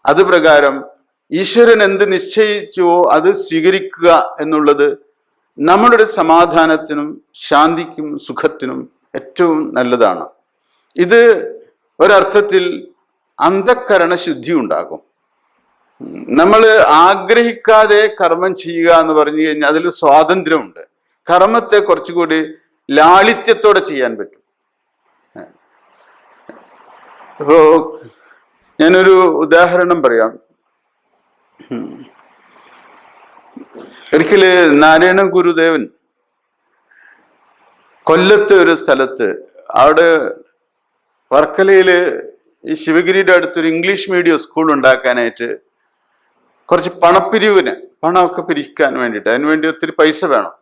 അത് പ്രകാരം ഈശ്വരൻ എന്ത് നിശ്ചയിച്ചുവോ അത് സ്വീകരിക്കുക എന്നുള്ളത് നമ്മളുടെ സമാധാനത്തിനും ശാന്തിക്കും സുഖത്തിനും ഏറ്റവും നല്ലതാണ്. ഇത് ഒരർത്ഥത്തിൽ അന്ധക്കരണ ശുദ്ധി ഉണ്ടാകും. നമ്മൾ ആഗ്രഹിക്കാതെ കർമ്മം ചെയ്യുക എന്ന് പറഞ്ഞു കഴിഞ്ഞാൽ അതിൽ സ്വാതന്ത്ര്യമുണ്ട്. കർമ്മത്തെ കുറച്ചുകൂടി ലാളിത്യത്തോടെ ചെയ്യാൻ പറ്റും. ഇപ്പോ ഞാനൊരു ഉദാഹരണം പറയാം. ഒരിക്കല് നാരായണ ഗുരുദേവൻ കൊല്ലത്ത് ഒരു സ്ഥലത്ത്, അവിടെ വർക്കലയില് ഈ ശിവഗിരിയുടെ അടുത്തൊരു ഇംഗ്ലീഷ് മീഡിയം സ്കൂൾ ഉണ്ടാക്കാനായിട്ട് കുറച്ച് പണമൊക്കെ പിരിക്കാൻ വേണ്ടിയിട്ട്, അതിനുവേണ്ടി ഒത്തിരി പൈസ വേണം.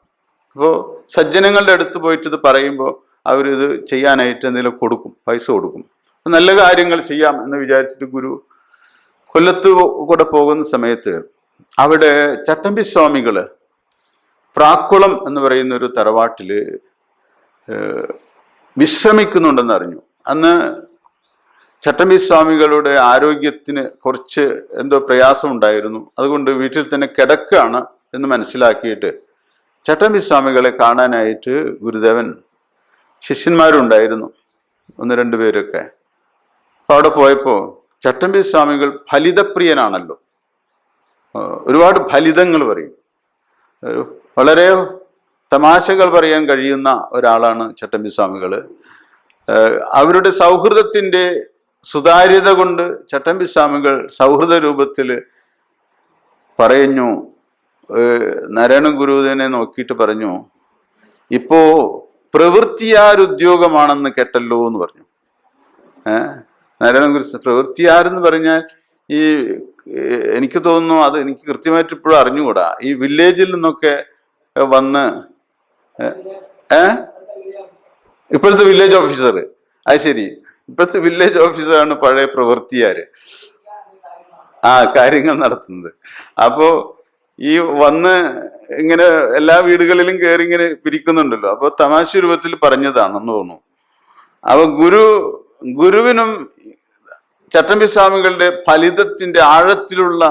അപ്പോൾ സജ്ജനങ്ങളുടെ അടുത്ത് പോയിട്ട് ഇത് പറയുമ്പോൾ അവരിത് ചെയ്യാനായിട്ട് എന്തെങ്കിലും പൈസ കൊടുക്കും. നല്ല കാര്യങ്ങൾ ചെയ്യാം എന്ന് വിചാരിച്ചിട്ട് ഗുരു കൊല്ലത്ത് കൂടെ പോകുന്ന സമയത്ത് അവിടെ ചട്ടമ്പി സ്വാമികള് പ്രാക്കുളം എന്ന് പറയുന്ന ഒരു തറവാട്ടില് വിശ്രമിക്കുന്നുണ്ടെന്ന് അറിഞ്ഞു. അന്ന് ചട്ടമ്പി സ്വാമികളുടെ ആരോഗ്യത്തിന് കുറച്ച് എന്തോ പ്രയാസം ഉണ്ടായിരുന്നു. അതുകൊണ്ട് വീട്ടിൽ തന്നെ കിടക്കാണ് എന്ന് മനസ്സിലാക്കിയിട്ട് ചട്ടമ്പി സ്വാമികളെ കാണാനായിട്ട് ഗുരുദേവൻ, ശിഷ്യന്മാരുണ്ടായിരുന്നു 1-2 പേരൊക്കെ. അപ്പൊ അവിടെ പോയപ്പോ ചട്ടമ്പി സ്വാമികൾ ഫലിതപ്രിയനാണല്ലോ, ഒരുപാട് ഫലിതങ്ങൾ പറയും, വളരെ തമാശകൾ പറയാൻ കഴിയുന്ന ഒരാളാണ് ചട്ടമ്പി സ്വാമികള്. അവരുടെ സൗഹൃദത്തിന്റെ സുതാര്യത കൊണ്ട് ചട്ടമ്പി സ്വാമികൾ സൗഹൃദ രൂപത്തിൽ പറഞ്ഞു, നാരായണ ഗുരുദേവനെ നോക്കിയിട്ട് പറഞ്ഞു, ഇപ്പോ പ്രവൃത്തിയാരുദ്യോഗമാണെന്ന് കേട്ടല്ലോ എന്ന് പറഞ്ഞു. നാരായണ ഗുരു പ്രവൃത്തിയാരെന്ന് പറഞ്ഞാൽ ഈ എനിക്ക് തോന്നുന്നു, അത് എനിക്ക് കൃത്യമായിട്ട് ഇപ്പോഴും അറിഞ്ഞുകൂടാ, ഈ വില്ലേജിൽ നിന്നൊക്കെ വന്ന് ഇപ്പോഴത്തെ വില്ലേജ് ഓഫീസർ, അത് ശരി, ഇപ്പോഴത്തെ വില്ലേജ് ഓഫീസറാണ് പഴയ പ്രവൃത്തിയാര്, കാര്യങ്ങൾ നടത്തുന്നത്. അപ്പോ ഈ വന്ന് ഇങ്ങനെ എല്ലാ വീടുകളിലും കയറി ഇങ്ങനെ പിരിക്കുന്നുണ്ടല്ലോ. അപ്പൊ തമാശ രൂപത്തിൽ പറഞ്ഞതാണെന്ന് തോന്നുന്നു. അപ്പൊ ഗുരുവിനും ചട്ടമ്പി സ്വാമികളുടെ ഫലിതത്തിന്റെ ആഴത്തിലുള്ള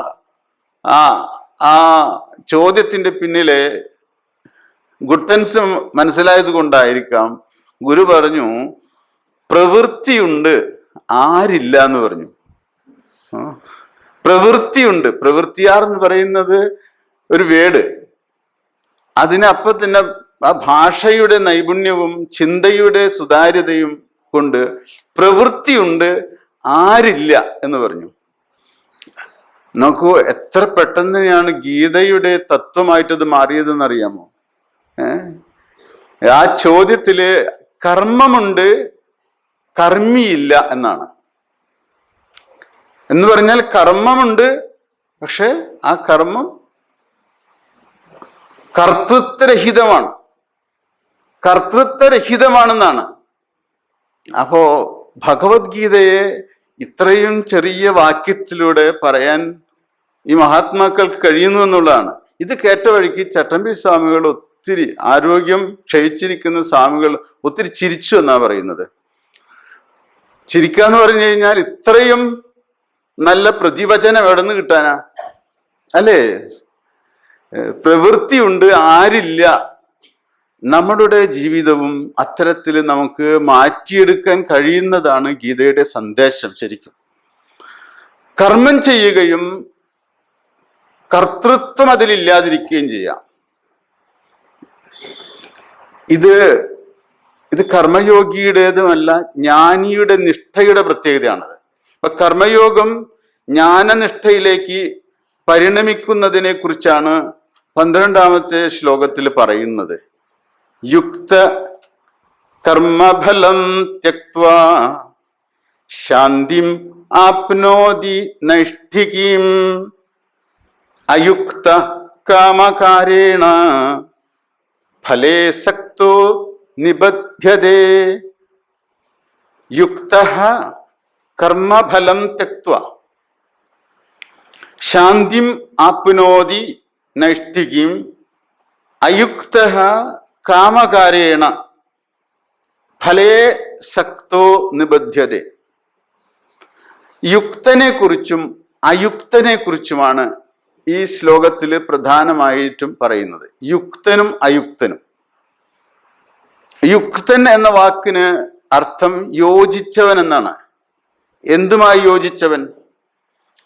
ആ ചോദ്യത്തിന്റെ പിന്നിലെ ഗുട്ടൻസ് മനസ്സിലായത് കൊണ്ടായിരിക്കാം ഗുരു പറഞ്ഞു, പ്രവൃത്തിയുണ്ട്, ആരില്ല എന്ന് പറഞ്ഞു. പ്രവൃത്തിയുണ്ട്, പ്രവൃത്തിയാർ എന്ന് പറയുന്നത് ഒരു വേട്. അതിനപ്പം തന്നെ ആ ഭാഷയുടെ നൈപുണ്യവും ചിന്തയുടെ സുതാര്യതയും കൊണ്ട് പ്രവൃത്തിയുണ്ട്, ആരില്ല എന്ന് പറഞ്ഞു. നോക്കൂ, എത്ര പെട്ടെന്നാണ് ഗീതയുടെ തത്വമായിട്ടത് മാറിയതെന്ന് അറിയാമോ? ആ ചോദ്യത്തില് കർമ്മമുണ്ട്, കർമ്മിയില്ല എന്നാണ്. എന്ന് പറഞ്ഞാൽ കർമ്മമുണ്ട്, പക്ഷെ ആ കർമ്മം കർത്തൃത്വരഹിതമാണെന്നാണ്. അപ്പോ ഭഗവത്ഗീതയെ ഇത്രയും ചെറിയ വാക്യത്തിലൂടെ പറയാൻ ഈ മഹാത്മാക്കൾക്ക് കഴിയുന്നു എന്നുള്ളതാണ്. ഇത് കേട്ട വഴിക്ക് ചട്ടമ്പി സ്വാമികൾ ഒത്തിരി, ആരോഗ്യം ക്ഷയിച്ചിരിക്കുന്ന സ്വാമികൾ ഒത്തിരി ചിരിച്ചു എന്നാ പറയുന്നത്. ചിരിക്കാന്ന് പറഞ്ഞു കഴിഞ്ഞാൽ ഇത്രയും നല്ല പ്രതിവചനം എവിടെ നിന്ന് കിട്ടാനാ, അല്ലേ? പ്രവൃത്തിയുണ്ട്, ആരില്ല. നമ്മുടെ ജീവിതവും അത്തരത്തിൽ നമുക്ക് മാറ്റിയെടുക്കാൻ കഴിയുന്നതാണ് ഗീതയുടെ സന്ദേശം. ശരിക്കും കർമ്മം ചെയ്യുകയും കർത്തൃത്വം അതിലില്ലാതിരിക്കുകയും ചെയ്യാം. ഇത് കർമ്മയോഗിയുടേതുമല്ല, ജ്ഞാനിയുടെ നിഷ്ഠയുടെ പ്രത്യേകതയാണത്. അപ്പൊ കർമ്മയോഗം ജ്ഞാനനിഷ്ഠയിലേക്ക് പരിണമിക്കുന്നതിനെ കുറിച്ചാണ് 12ാമത്തെ ശ്ലോകത്തിൽ പറയുന്നത്. യുക്ത കർമ്മഫലം ത്യക്ത്വാ ശാന്തിം ആപ്നോതി നൈഷ്ഠികീം അയുക്ത കാമകാരേണ ഫലേ സക്തോ നിബധ്യതേ. യുക്തഃ കർമ്മഫലം ത്യക്ത്വാ ശാന്തിം ആപ്നോതി നൈഷ്ഠികീം അയുക്തഃ കാമകാരേണ ഫലേ സക്തോ നിബധ്യതേ. യുക്തനെ കുറിച്ചും അയുക്തനെ കുറിച്ചുമാണ് ഈ ശ്ലോകത്തിൽ പ്രധാനമായിട്ടും പറയുന്നത്. യുക്തനും അയുക്തനും. യുക്തൻ എന്ന വാക്കിന് അർത്ഥം യോജിച്ചവൻ എന്നാണ്. എന്തുമായി യോജിച്ചവൻ?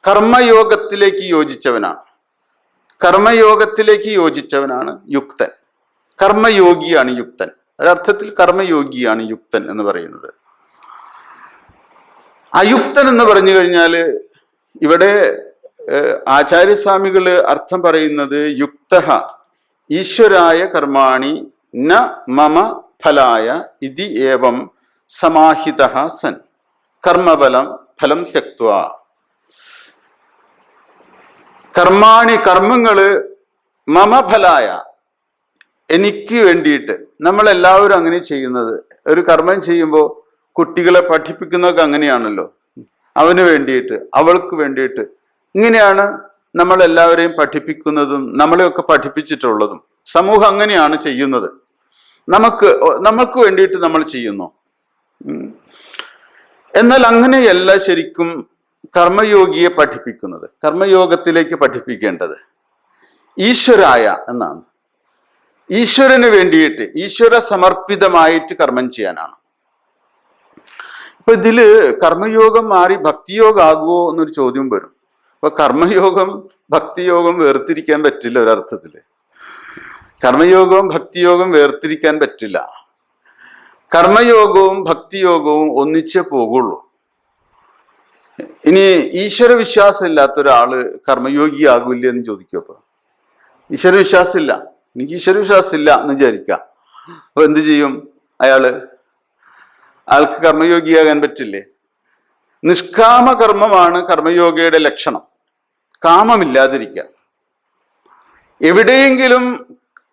കർമ്മയോഗത്തിലേക്ക് യോജിച്ചവനാണ്. കർമ്മയോഗത്തിലേക്ക് യോജിച്ചവനാണ് യുക്തൻ. കർമ്മയോഗിയാണ് യുക്തൻ. ഒരർത്ഥത്തിൽ കർമ്മയോഗിയാണ് യുക്തൻ എന്ന് പറയുന്നത്. അയുക്തൻ എന്ന് പറഞ്ഞു കഴിഞ്ഞാൽ ഇവിടെ ആചാര്യസ്വാമികള് അർത്ഥം പറയുന്നത് യുക്തഃ ഈശ്വരായ കർമാണി ന മമ ഫലായ ഇതി ഏവം സമാഹിതഃ സൻ കർമ്മഫലം ഫലം ത്യക്ത്വാ. കർമാണി കർമ്മങ്ങള് മമ ഫലായ എനിക്ക് വേണ്ടിയിട്ട്. നമ്മളെല്ലാവരും അങ്ങനെ ചെയ്യുന്നത്. ഒരു കർമ്മം ചെയ്യുമ്പോൾ കുട്ടികളെ പഠിപ്പിക്കുന്നതൊക്കെ അങ്ങനെയാണല്ലോ. അവന് വേണ്ടിയിട്ട്, അവൾക്ക് വേണ്ടിയിട്ട്. ഇങ്ങനെയാണ് നമ്മളെല്ലാവരെയും പഠിപ്പിക്കുന്നതും നമ്മളെയൊക്കെ പഠിപ്പിച്ചിട്ടുള്ളതും. സമൂഹം അങ്ങനെയാണ് ചെയ്യുന്നത്. നമുക്ക് വേണ്ടിയിട്ട് നമ്മൾ ചെയ്യുന്നു. എന്നാൽ അങ്ങനെയല്ല ശരിക്കും കർമ്മയോഗിയെ പഠിപ്പിക്കുന്നത്. കർമ്മയോഗത്തിലേക്ക് പഠിപ്പിക്കേണ്ടത് ഈശ്വരായ എന്നാണ്. ഈശ്വരന് വേണ്ടിയിട്ട്, ഈശ്വര സമർപ്പിതമായിട്ട് കർമ്മം ചെയ്യാനാണ്. ഇപ്പൊ ഇതില് കർമ്മയോഗം മാറി ഭക്തിയോഗം ആകുമോ എന്നൊരു ചോദ്യം വരും. അപ്പൊ കർമ്മയോഗം ഭക്തിയോഗം വേർതിരിക്കാൻ പറ്റില്ല. ഒരർത്ഥത്തില് കർമ്മയോഗവും ഭക്തിയോഗവും വേർതിരിക്കാൻ പറ്റില്ല. കർമ്മയോഗവും ഭക്തിയോഗവും ഒന്നിച്ചേ പോകുള്ളൂ. ഇനി ഈശ്വര വിശ്വാസം ഇല്ലാത്ത ഒരാള് കർമ്മയോഗിയാകൂല്ല എന്ന് ചോദിക്കും. അപ്പൊ ഈശ്വര വിശ്വാസം ഇല്ല, എനിക്ക് ഈശ്വര വിശ്വാസം ഇല്ല എന്ന് വിചാരിക്കാം. അപ്പൊ എന്ത് ചെയ്യും? അയാൾക്ക് കർമ്മയോഗിയാകാൻ പറ്റില്ലേ? നിഷ്കാമ കർമ്മമാണ് കർമ്മയോഗിയുടെ ലക്ഷണം. കാമമില്ലാതിരിക്കുക. എവിടെയെങ്കിലും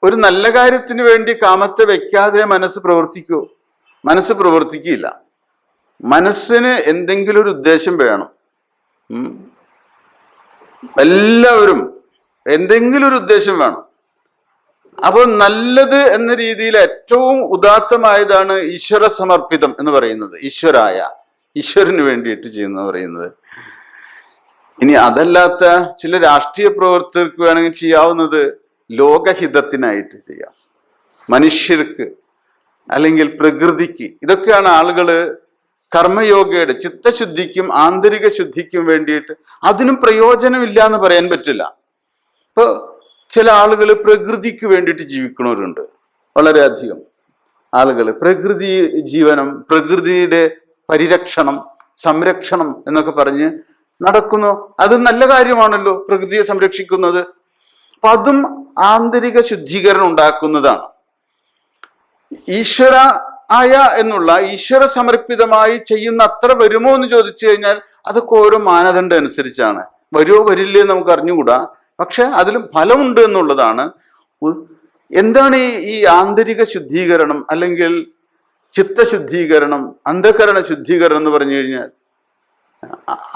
ഒരു നല്ല കാര്യത്തിന് വേണ്ടി കാമത്തെ വെക്കാതെ മനസ്സ് പ്രവർത്തിക്കുമോ? മനസ്സ് പ്രവർത്തിക്കില്ല. മനസ്സിന് എന്തെങ്കിലും ഒരു ഉദ്ദേശം വേണം. എല്ലാവരും എന്തെങ്കിലും ഒരു ഉദ്ദേശം വേണം. അപ്പോൾ നല്ലത് എന്ന രീതിയിൽ ഏറ്റവും ഉദാത്തമായതാണ് ഈശ്വര സമർപ്പിതം എന്ന് പറയുന്നത്. ഈശ്വരായ, ഈശ്വരന് വേണ്ടിയിട്ട് ചെയ്യുന്ന പറയുന്നത്. ഇനി അതല്ലാത്ത ചില രാഷ്ട്രീയ പ്രവർത്തകർക്ക് വേണമെങ്കിൽ ചെയ്യാവുന്നത് ലോകഹിതത്തിനായിട്ട് ചെയ്യാം, മനുഷ്യർക്ക് അല്ലെങ്കിൽ പ്രകൃതിക്ക്. ഇതൊക്കെയാണ് ആളുകള് കർമ്മയോഗയുടെ ചിത്തശുദ്ധിക്കും ആന്തരിക ശുദ്ധിക്കും വേണ്ടിയിട്ട്. അതിനും പ്രയോജനമില്ല എന്ന് പറയാൻ പറ്റില്ല. ഇപ്പൊ ചില ആളുകൾ പ്രകൃതിക്ക് വേണ്ടിയിട്ട് ജീവിക്കണവരുണ്ട്. വളരെയധികം ആളുകൾ പ്രകൃതി ജീവനം, പ്രകൃതിയുടെ പരിരക്ഷണം, സംരക്ഷണം എന്നൊക്കെ പറഞ്ഞ് നടക്കുന്നു. അത് നല്ല കാര്യമാണല്ലോ, പ്രകൃതിയെ സംരക്ഷിക്കുന്നത്. അപ്പൊ അതും ആന്തരിക ശുദ്ധീകരണം ഉണ്ടാക്കുന്നതാണ്. ഈശ്വര ആയ എന്നുള്ള ഈശ്വര സമർപ്പിതമായി ചെയ്യുന്ന അത്ര വരുമോ എന്ന് ചോദിച്ചു കഴിഞ്ഞാൽ അതൊക്കെ ഓരോ മാനദണ്ഡം അനുസരിച്ചാണ്. വരുമോ വരില്ലേ നമുക്ക് അറിഞ്ഞുകൂടാ. പക്ഷെ അതിലും ഫലമുണ്ട് എന്നുള്ളതാണ്. എന്താണ് ഈ ആന്തരിക ശുദ്ധീകരണം അല്ലെങ്കിൽ ചിത്തശുദ്ധീകരണം, അന്ധകരണ ശുദ്ധീകരണം എന്ന് പറഞ്ഞു കഴിഞ്ഞാൽ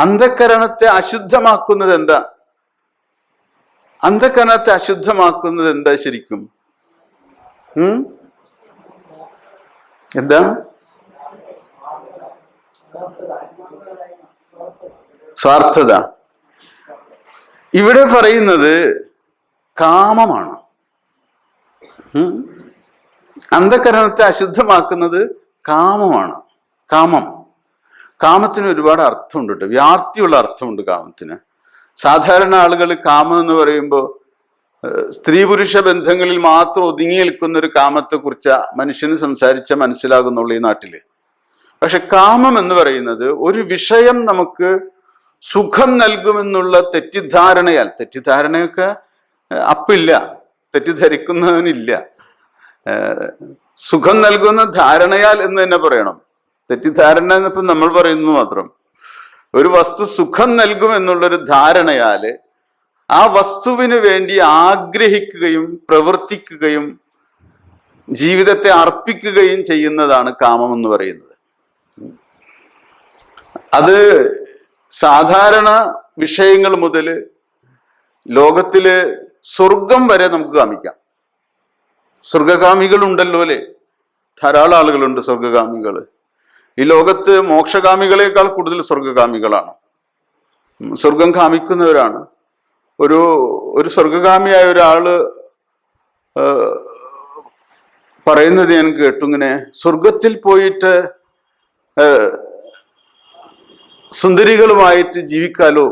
അന്ധകരണത്തെ അശുദ്ധമാക്കുന്നത് എന്താ? അന്ധകരണത്തെ അശുദ്ധമാക്കുന്നത് എന്താ ശരിക്കും? എന്താ? സ്വാർത്ഥത. ഇവിടെ പറയുന്നത് കാമമാണ്. അന്ധകരണത്തെ അശുദ്ധമാക്കുന്നത് കാമമാണ്. കാമത്തിന് ഒരുപാട് അർത്ഥമുണ്ട് കേട്ടോ, വ്യാപ്തിയുള്ള അർത്ഥമുണ്ട് കാമത്തിന്. സാധാരണ ആളുകൾ കാമം എന്ന് പറയുമ്പോൾ സ്ത്രീ പുരുഷ ബന്ധങ്ങളിൽ മാത്രം ഒതുങ്ങി നിൽക്കുന്ന ഒരു കാമത്തെക്കുറിച്ച് മനുഷ്യന് സംസാരിച്ച മനസ്സിലാകുന്നുള്ളൂ ഈ നാട്ടില്. പക്ഷെ കാമം എന്ന് പറയുന്നത് ഒരു വിഷയം നമുക്ക് സുഖം നൽകുമെന്നുള്ള തെറ്റിദ്ധാരണയൊക്കെ അപ്പില്ല, തെറ്റിദ്ധരിക്കുന്നവനില്ല. സുഖം നൽകുന്ന ധാരണയാൽ എന്ന് തന്നെ പറയണം. തെറ്റിദ്ധാരണ എന്നിപ്പം നമ്മൾ പറയുന്നത് മാത്രം. ഒരു വസ്തു സുഖം നൽകും എന്നുള്ളൊരു ധാരണയാല് ആ വസ്തുവിന് വേണ്ടി ആഗ്രഹിക്കുകയും പ്രവർത്തിക്കുകയും ജീവിതത്തെ അർപ്പിക്കുകയും ചെയ്യുന്നതാണ് കാമം എന്ന് പറയുന്നത്. അത് സാധാരണ വിഷയങ്ങൾ മുതൽ ലോകത്തില് സ്വർഗം വരെ നമുക്ക് കാമിക്കാം. സ്വർഗകാമികളുണ്ടല്ലോ അല്ലെ, ധാരാളം ആളുകളുണ്ട് സ്വർഗകാമികൾ. ഈ ലോകത്ത് മോക്ഷകാമികളെക്കാൾ കൂടുതൽ സ്വർഗകാമികളാണ്, സ്വർഗം കാമിക്കുന്നവരാണ്. ഒരു സ്വർഗകാമിയായ ഒരാള് പറയുന്നത് ഞാൻ കേട്ടു. ഇങ്ങനെ സ്വർഗത്തിൽ പോയിട്ട് സുന്ദരികളുമായിട്ട് ജീവിക്കാലോ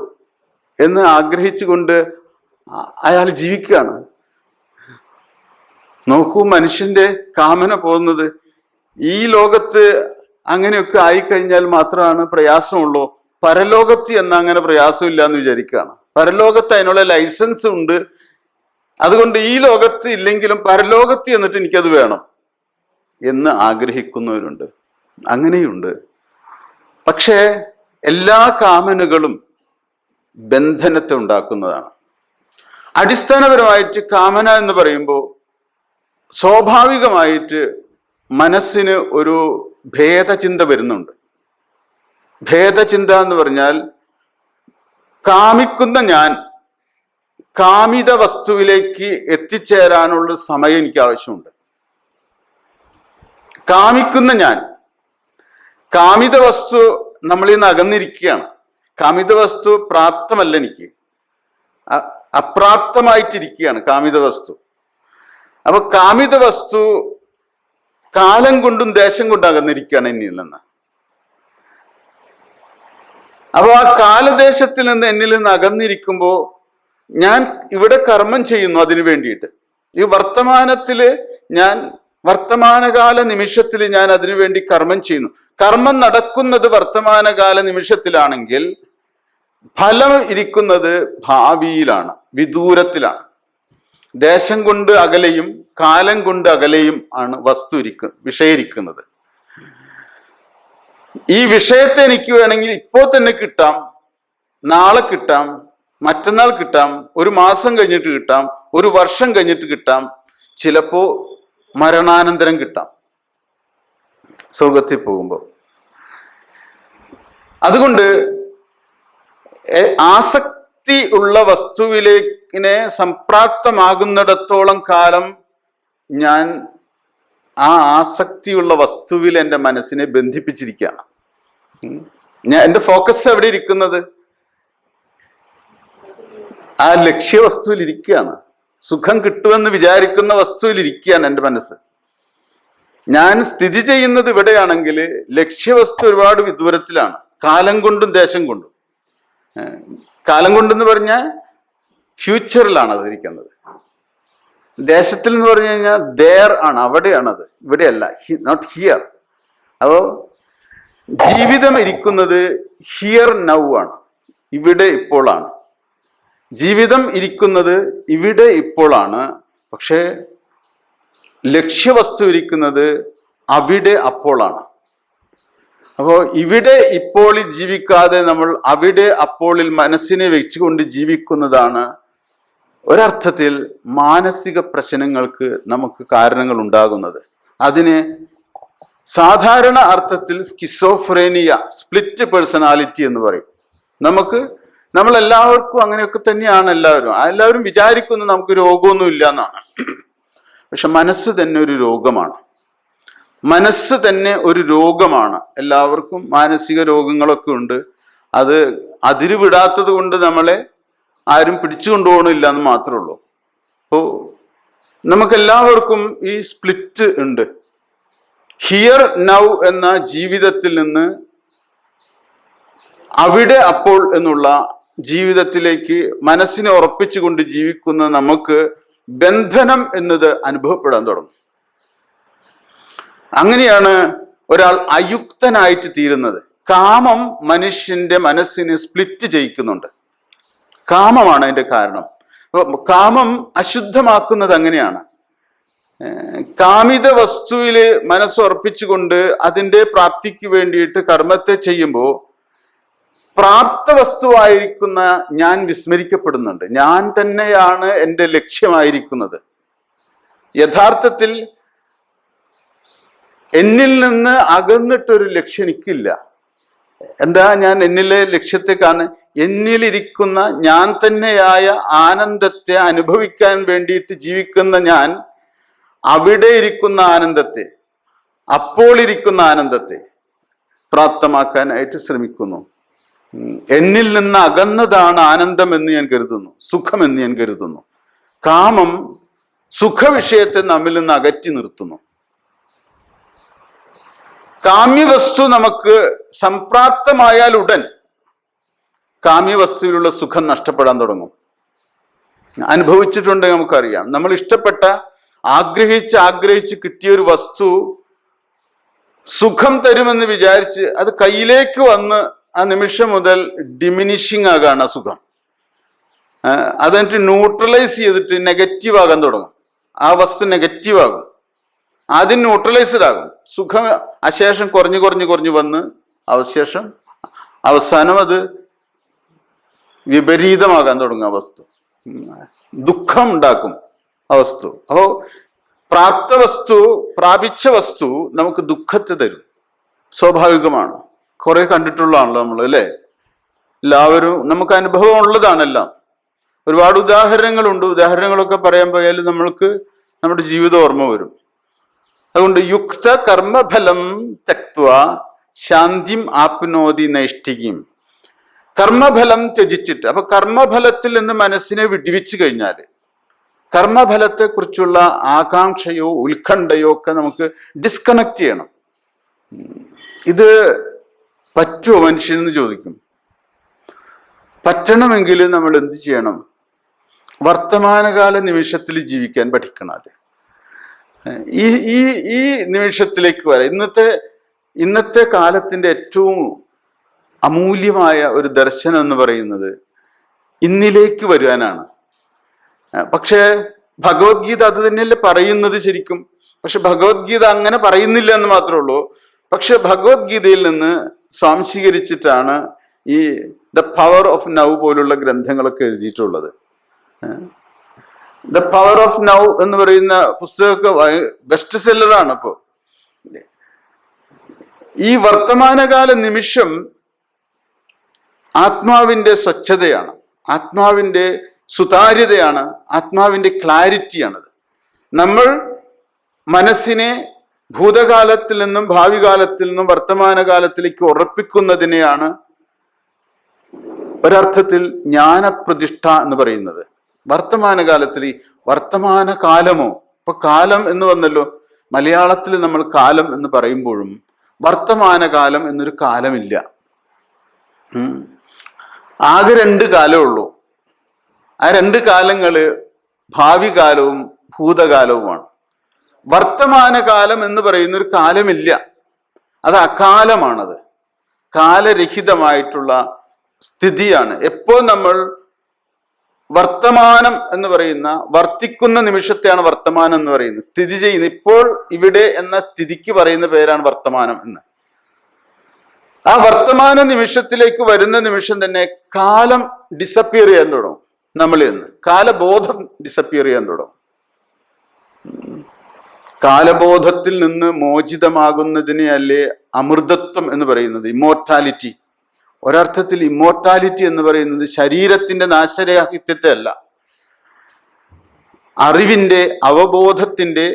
എന്ന് ആഗ്രഹിച്ചുകൊണ്ട് അയാൾ ജീവിക്കുകയാണ്. നോക്കൂ, മനുഷ്യന്റെ കാമന പോകുന്നത്. ഈ ലോകത്ത് അങ്ങനെയൊക്കെ ആയിക്കഴിഞ്ഞാൽ മാത്രമാണ് പ്രയാസമുള്ളൂ. പരലോകത്ത് എന്നാൽ അങ്ങനെ പ്രയാസമില്ല എന്ന് വിചാരിക്കുകയാണ്. പരലോകത്ത് അതിനുള്ള ലൈസൻസ് ഉണ്ട്. അതുകൊണ്ട് ഈ ലോകത്ത് ഇല്ലെങ്കിലും പരലോകത്ത് എന്നിട്ട് എനിക്കത് വേണം എന്ന് ആഗ്രഹിക്കുന്നവരുണ്ട്, അങ്ങനെയുണ്ട്. പക്ഷേ എല്ലാ കാമനകളും ബന്ധനത്തെ ഉണ്ടാക്കുന്നതാണ്. അടിസ്ഥാനപരമായിട്ട് കാമന എന്ന് പറയുമ്പോൾ സ്വാഭാവികമായിട്ട് മനസ്സിന് ഒരു ഭേദചിന്ത വരുന്നുണ്ട്. ഭേദചിന്ത എന്ന് പറഞ്ഞാൽ കാമിക്കുന്ന ഞാൻ കാമിത വസ്തുവിലേക്ക് എത്തിച്ചേരാനുള്ള സമയം എനിക്ക് ആവശ്യമുണ്ട്. കാമിക്കുന്ന ഞാൻ കാമിത വസ്തു നമ്മളിൽ നിന്ന് അകന്നിരിക്കുകയാണ്. കാമിത വസ്തു പ്രാപ്തമല്ല, എനിക്ക് അപ്രാപ്തമായിട്ടിരിക്കുകയാണ് കാമിത വസ്തു. അപ്പൊ കാമിത വസ്തു കാലം കൊണ്ടും ദേശം കൊണ്ടും അകന്നിരിക്കുകയാണ് എന്നിൽ നിന്ന്. അപ്പൊ ആ കാലദേശത്തിൽ നിന്ന് എന്നിൽ നിന്ന് അകന്നിരിക്കുമ്പോ ഞാൻ ഇവിടെ കർമ്മം ചെയ്യുന്നു അതിനു വേണ്ടിയിട്ട്. ഈ വർത്തമാനത്തില് ഞാൻ വർത്തമാനകാല നിമിഷത്തിൽ ഞാൻ അതിനുവേണ്ടി കർമ്മം ചെയ്യുന്നു. കർമ്മം നടക്കുന്നത് വർത്തമാനകാല നിമിഷത്തിലാണെങ്കിൽ ഫലം ഇരിക്കുന്നത് ഭാവിയിലാണ്, വിദൂരത്തിലാണ്. ദേശം കൊണ്ട് അകലെയും കാലം കൊണ്ട് അകലെയും ആണ് വിഷയിരിക്കുന്നത്. ഈ വിഷയത്തെ എനിക്ക് വേണമെങ്കിൽ ഇപ്പോൾ തന്നെ കിട്ടാം, നാളെ കിട്ടാം, മറ്റന്നാൾ കിട്ടാം, ഒരു മാസം കഴിഞ്ഞിട്ട് കിട്ടാം, ഒരു വർഷം കഴിഞ്ഞിട്ട് കിട്ടാം, ചിലപ്പോ മരണാനന്തരം കിട്ടാം സ്വർഗത്തിൽ പോകുമ്പോൾ. അതുകൊണ്ട് ആസക്തി ഉള്ള വസ്തുവിലേക്കിനെ സംപ്രാപ്തമാകുന്നിടത്തോളം കാലം ഞാൻ ആ ആസക്തിയുള്ള വസ്തുവിൽ എൻ്റെ മനസ്സിനെ ബന്ധിപ്പിച്ചിരിക്കുകയാണ്. എൻ്റെ ഫോക്കസ് എവിടെ ഇരിക്കുന്നത്? ആ ലക്ഷ്യവസ്തുവിൽ ഇരിക്കുകയാണ്. സുഖം കിട്ടുമെന്ന് വിചാരിക്കുന്ന വസ്തുവിൽ ഇരിക്കുകയാണ് എൻ്റെ മനസ്സ്. ഞാൻ സ്ഥിതി ചെയ്യുന്നത് ഇവിടെയാണെങ്കിൽ ലക്ഷ്യവസ്തു ഒരുപാട് വിദൂരത്തിലാണ്, കാലം കൊണ്ടും ദേശം കൊണ്ടും. കാലം കൊണ്ടെന്ന് പറഞ്ഞാൽ ഫ്യൂച്ചറിലാണ് അതിരിക്കുന്നത്. ദേശത്തിൽ എന്ന് പറഞ്ഞു കഴിഞ്ഞാൽ ദേർ ആണ്, അവിടെയാണത്, ഇവിടെയല്ല, നോട്ട് ഹിയർ. അപ്പോ ജീവിതം ഇരിക്കുന്നത് ഹിയർ നൗ ആണ്, ഇവിടെ ഇപ്പോഴാണ്. ജീവിതം ഇരിക്കുന്നത് ഇവിടെ ഇപ്പോഴാണ്. പക്ഷേ ലക്ഷ്യവസ്തു ഇരിക്കുന്നത് അവിടെ അപ്പോഴാണ്. അപ്പോൾ ഇവിടെ ഇപ്പോൾ ജീവിക്കാതെ നമ്മൾ അവിടെ അപ്പോളിൽ മനസ്സിനെ വെച്ചുകൊണ്ട് ജീവിക്കുന്നതാണ് ഒരർത്ഥത്തിൽ മാനസിക പ്രശ്നങ്ങൾക്ക് നമുക്ക് കാരണങ്ങൾ ഉണ്ടാകുന്നത്. അതിന് സാധാരണ അർത്ഥത്തിൽ സ്കിസോഫ്രേനിയ, സ്പ്ലിറ്റ് പേഴ്സണാലിറ്റി എന്ന് പറയും. നമ്മളെല്ലാവർക്കും അങ്ങനെയൊക്കെ തന്നെയാണ്. എല്ലാവരും വിചാരിക്കുന്നത് നമുക്ക് രോഗമൊന്നും ഇല്ല എന്നാണ്. പക്ഷെ മനസ്സ് തന്നെ ഒരു രോഗമാണ്. മനസ്സ് തന്നെ ഒരു രോഗമാണ്. എല്ലാവർക്കും മാനസിക രോഗങ്ങളൊക്കെ ഉണ്ട്. അത് അതിര് വിടാത്തത് കൊണ്ട് നമ്മളെ ആരും പിടിച്ചു കൊണ്ടുപോകണില്ല എന്ന് മാത്രമേ ഉള്ളൂ. അപ്പോൾ നമുക്കെല്ലാവർക്കും ഈ സ്പ്ലിറ്റ് ഉണ്ട്. ഹിയർ നൗ എന്ന ജീവിതത്തിൽ നിന്ന് അവിടെ അപ്പോൾ എന്നുള്ള ജീവിതത്തിലേക്ക് മനസ്സിനെ ഉറപ്പിച്ചുകൊണ്ട് ജീവിക്കുന്ന നമുക്ക് ബന്ധനം എന്നത് അനുഭവപ്പെടാൻ തുടങ്ങും. അങ്ങനെയാണ് ഒരാൾ അയുക്തനായിട്ട് തീരുന്നത്. കാമം മനുഷ്യന്റെ മനസ്സിനെ സ്പ്ലിറ്റ് ചെയ്യിക്കുന്നുണ്ട്. കാമമാണ് അതിന്റെ കാരണം. കാമം അശുദ്ധമാക്കുന്നത് അങ്ങനെയാണ്. കാമിത വസ്തുവിൽ മനസ്സുറപ്പിച്ചുകൊണ്ട് അതിൻ്റെ പ്രാപ്തിക്ക് വേണ്ടിയിട്ട് കർമ്മത്തെ ചെയ്യുമ്പോൾ പ്രാപ്ത വസ്തുവായിരിക്കുന്ന ഞാൻ വിസ്മരിക്കപ്പെടുന്നുണ്ട്. ഞാൻ തന്നെയാണ് എൻ്റെ ലക്ഷ്യമായിരിക്കുന്നത്. യഥാർത്ഥത്തിൽ എന്നിൽ നിന്ന് അകന്നിട്ടൊരു ലക്ഷ്യം എനിക്കില്ല. എന്താ ഞാൻ എന്നിലെ ലക്ഷ്യത്തെ എന്നിലിരിക്കുന്ന ഞാൻ തന്നെയായ ആനന്ദത്തെ അനുഭവിക്കാൻ വേണ്ടിയിട്ട് ജീവിക്കുന്ന ഞാൻ അവിടെ ഇരിക്കുന്ന ആനന്ദത്തെ, അപ്പോൾ ഇരിക്കുന്ന ആനന്ദത്തെ പ്രാപ്തമാക്കാനായിട്ട് ശ്രമിക്കുന്നു. എന്നിൽ നിന്ന് അകന്നതാണ് ആനന്ദം എന്ന് ഞാൻ കരുതുന്നു, സുഖമെന്ന് ഞാൻ കരുതുന്നു. കാമം സുഖവിഷയത്തെ നമ്മിൽ നിന്ന് അകറ്റി നിർത്തുന്നു. കാമ്യവസ്തു നമുക്ക് സംപ്രാപ്തമായാൽ ഉടൻ കാമ്യവസ്തുവിലുള്ള സുഖം നഷ്ടപ്പെടാൻ തുടങ്ങും. അനുഭവിച്ചിട്ടുണ്ടെങ്കിൽ നമുക്കറിയാം. നമ്മൾ ഇഷ്ടപ്പെട്ട ആഗ്രഹിച്ച് കിട്ടിയ ഒരു വസ്തു സുഖം തരുമെന്ന് വിചാരിച്ച് അത് കയ്യിലേക്ക് വന്ന് ആ നിമിഷം മുതൽ ഡിമിനിഷിങ് ആകാണ് ആ സുഖം. അതെന്നിട്ട് ന്യൂട്രലൈസ് ചെയ്തിട്ട് നെഗറ്റീവ് ആകാൻ തുടങ്ങും. ആ വസ്തു നെഗറ്റീവ് ആകും, ആദ്യം ന്യൂട്രലൈസ്ഡ് ആകും. സുഖം അശേഷം കുറഞ്ഞു വന്ന് അവസാനം അത് വിപരീതമാകാൻ തുടങ്ങും. ആ വസ്തു ദുഃഖം ഉണ്ടാക്കും ആ വസ്തു. അപ്പോൾ പ്രാപിച്ച വസ്തു നമുക്ക് ദുഃഖത്തെ തരും. സ്വാഭാവികമാണ്. കുറെ കണ്ടിട്ടുള്ളതാണല്ലോ നമ്മൾ, അല്ലേ? എല്ലാവരും നമുക്ക് അനുഭവം ഉള്ളതാണെല്ലാം. ഒരുപാട് ഉദാഹരണങ്ങളുണ്ട്. ഉദാഹരണങ്ങളൊക്കെ പറയാൻ പോയാൽ നമ്മൾക്ക് നമ്മുടെ ജീവിതം ഓർമ്മ വരും. അതുകൊണ്ട് യുക്ത കർമ്മഫലം തെക്വ ശാന്തിം ആപ്നോതി നൈഷ്ഠികം. കർമ്മഫലം ത്യജിച്ചിട്ട്, അപ്പൊ കർമ്മഫലത്തിൽ നിന്ന് മനസ്സിനെ വിടിവിച്ചു കഴിഞ്ഞാൽ കർമ്മഫലത്തെക്കുറിച്ചുള്ള ആകാംക്ഷയോ ഉത്കണ്ഠയോ ഒക്കെ നമുക്ക് ഡിസ്കണക്ട് ചെയ്യണം. ഇത് പറ്റുമോ മനുഷ്യനെന്ന് ചോദിക്കും. പറ്റണമെങ്കിൽ നമ്മൾ എന്ത് ചെയ്യണം? വർത്തമാനകാല നിമിഷത്തിൽ ജീവിക്കാൻ പഠിക്കണം. അത് ഈ നിമിഷത്തിലേക്ക് വരാം. ഇന്നത്തെ കാലത്തിന്റെ ഏറ്റവും അമൂല്യമായ ഒരു ദർശനം എന്ന് പറയുന്നത് ഇന്നിലേക്ക് വരുവാനാണ്. പക്ഷേ ഭഗവത്ഗീത അത് തന്നെയല്ലേ പറയുന്നത് ശരിക്കും. പക്ഷെ ഭഗവത്ഗീത അങ്ങനെ പറയുന്നില്ല എന്ന് മാത്രമേ ഉള്ളൂ. പക്ഷെ ഭഗവത്ഗീതയിൽ നിന്ന് സ്വാംശീകരിച്ചിട്ടാണ് ഈ ദ പവർ ഓഫ് നൗ പോലുള്ള ഗ്രന്ഥങ്ങളൊക്കെ എഴുതിയിട്ടുള്ളത്. ദ പവർ ഓഫ് നൗ എന്ന് പറയുന്ന പുസ്തകമൊക്കെ ബെസ്റ്റ് സെല്ലറാണ്. ഇപ്പോൾ ഈ വർത്തമാനകാല നിമിഷം ആത്മാവിന്റെ സ്വച്ഛതയാണ്, ആത്മാവിന്റെ സുതാര്യതയാണ്, ആത്മാവിന്റെ ക്ലാരിറ്റിയാണത്. നമ്മൾ മനസ്സിനെ ഭൂതകാലത്തിൽ നിന്നും ഭാവി കാലത്തിൽ നിന്നും വർത്തമാനകാലത്തിലേക്ക് ഉറപ്പിക്കുന്നതിനെയാണ് ഒരർത്ഥത്തിൽ ജ്ഞാനപ്രതിഷ്ഠ എന്ന് പറയുന്നത്. വർത്തമാനകാലത്തിൽ വർത്തമാനകാലമോ, ഇപ്പൊ കാലം എന്ന് വന്നല്ലോ, മലയാളത്തിൽ നമ്മൾ കാലം എന്ന് പറയുമ്പോഴും വർത്തമാനകാലം എന്നൊരു കാലമില്ല. ആകെ 2 കാലമേ ഉള്ളൂ. ആ 2 കാലങ്ങള് ഭാവി കാലവും ഭൂതകാലവുമാണ്. വർത്തമാനകാലം എന്ന് പറയുന്ന ഒരു കാലമില്ല. അത് അകാലമാണത്, കാലരഹിതമായിട്ടുള്ള സ്ഥിതിയാണ്. എപ്പോൾ നമ്മൾ വർത്തമാനം എന്ന് പറയുന്ന വർത്തിക്കുന്ന നിമിഷത്തെയാണ് വർത്തമാനം എന്ന് പറയുന്നത്. സ്ഥിതി ചെയ്യുന്ന ഇപ്പോൾ ഇവിടെ എന്ന സ്ഥിതിക്ക് പറയുന്ന പേരാണ് വർത്തമാനം എന്ന്. ആ വർത്തമാന നിമിഷത്തിലേക്ക് വരുന്ന നിമിഷം തന്നെ കാലം ഡിസപ്പിയർ ചെയ്യാൻ തുടങ്ങും. നമ്മളിൽ നിന്ന് കാലബോധം ഡിസപ്പിയർ ചെയ്യാൻ തുടങ്ങും. കാലബോധത്തിൽ നിന്ന് മോചിതമാകുന്നതിനെ അല്ലേ അമൃതത്വം എന്ന് പറയുന്നത്, ഇമ്മോർട്ടാലിറ്റി. ഒരർത്ഥത്തിൽ ഇമ്മോർട്ടാലിറ്റി എന്ന് പറയുന്നത് ശരീരത്തിന്റെ നാശരാഹിത്യത്തെ അല്ല, അറിവിന്റെ, അവബോധത്തിന്റെ,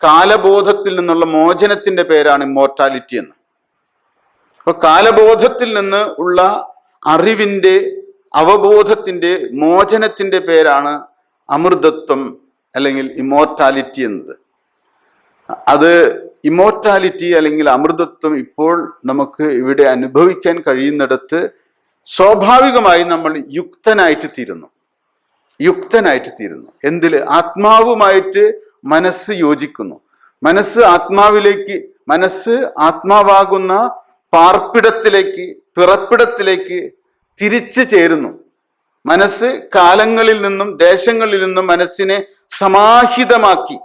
കാലബോധത്തിൽ നിന്നുള്ള മോചനത്തിന്റെ പേരാണ് ഇമ്മോർട്ടാലിറ്റി എന്ന്. അപ്പൊ കാലബോധത്തിൽ നിന്ന് ഉള്ള അറിവിന്റെ, അവബോധത്തിന്റെ മോചനത്തിന്റെ പേരാണ് അമൃതത്വം അല്ലെങ്കിൽ ഇമ്മോർട്ടാലിറ്റി എന്നത്. അത് ഇമ്മോർട്ടാലിറ്റി അല്ലെങ്കിൽ അമൃതത്വം ഇപ്പോൾ നമുക്ക് ഇവിടെ അനുഭവിക്കാൻ കഴിയുന്നിടത്ത് സ്വാഭാവികമായി നമ്മൾ യുക്തനായിട്ട് തീരുന്നു. എന്തില്? ആത്മാവുമായിട്ട് മനസ്സ് യോജിക്കുന്നു. മനസ്സ് ആത്മാവാകുന്ന പിറപ്പിടത്തിലേക്ക് തിരിച്ചു ചേരുന്നു. മനസ്സ് കാലങ്ങളിൽ നിന്നും ദേശങ്ങളിൽ നിന്നും മനസ്സിനെ സമാഹിതമാക്കി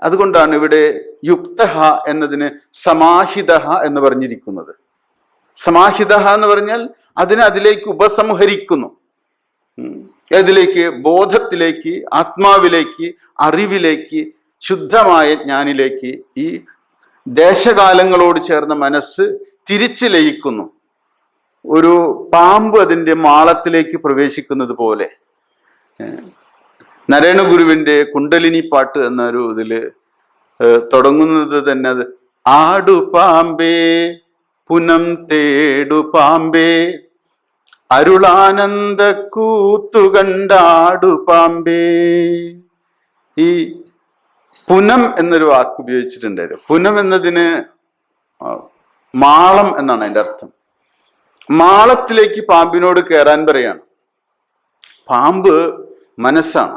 അതുകൊണ്ടാണ് ഇവിടെ യുക്തഹ എന്നതിന് സമാഹിത എന്ന് പറഞ്ഞിരിക്കുന്നത്. സമാഹിത എന്ന് പറഞ്ഞാൽ അതിലേക്ക് ഉപസംഹരിക്കുന്നു. ഏതിലേക്ക്? ബോധത്തിലേക്ക്, ആത്മാവിലേക്ക്, അറിവിലേക്ക്, ശുദ്ധമായ ജ്ഞാനിലേക്ക് ഈ ദേശകാലങ്ങളോട് ചേർന്ന മനസ്സ് തിരിച്ചു ലയിക്കുന്നു. ഒരു പാമ്പ് അതിൻ്റെ മാളത്തിലേക്ക് പ്രവേശിക്കുന്നത് പോലെ. നാരായണ ഗുരുവിൻ്റെ കുണ്ടലിനി പാട്ട് എന്നൊരു ഇതില് തുടങ്ങുന്നത് തന്നെ അത് ആടു പാമ്പേ പുനം തേടു പാമ്പേ അരുളാനന്ദ കൂത്തുകണ്ടാടു പാമ്പേ. ഈ പുനം എന്നൊരു വാക്ക് ഉപയോഗിച്ചിട്ടുണ്ടായിരുന്നു. പുനം എന്നതിന് മാളം എന്നാണ് അതിൻ്റെ അർത്ഥം. മാളത്തിലേക്ക് പാമ്പിനോട് കയറാൻ പറയാണ്. പാമ്പ് മനസ്സാണ്.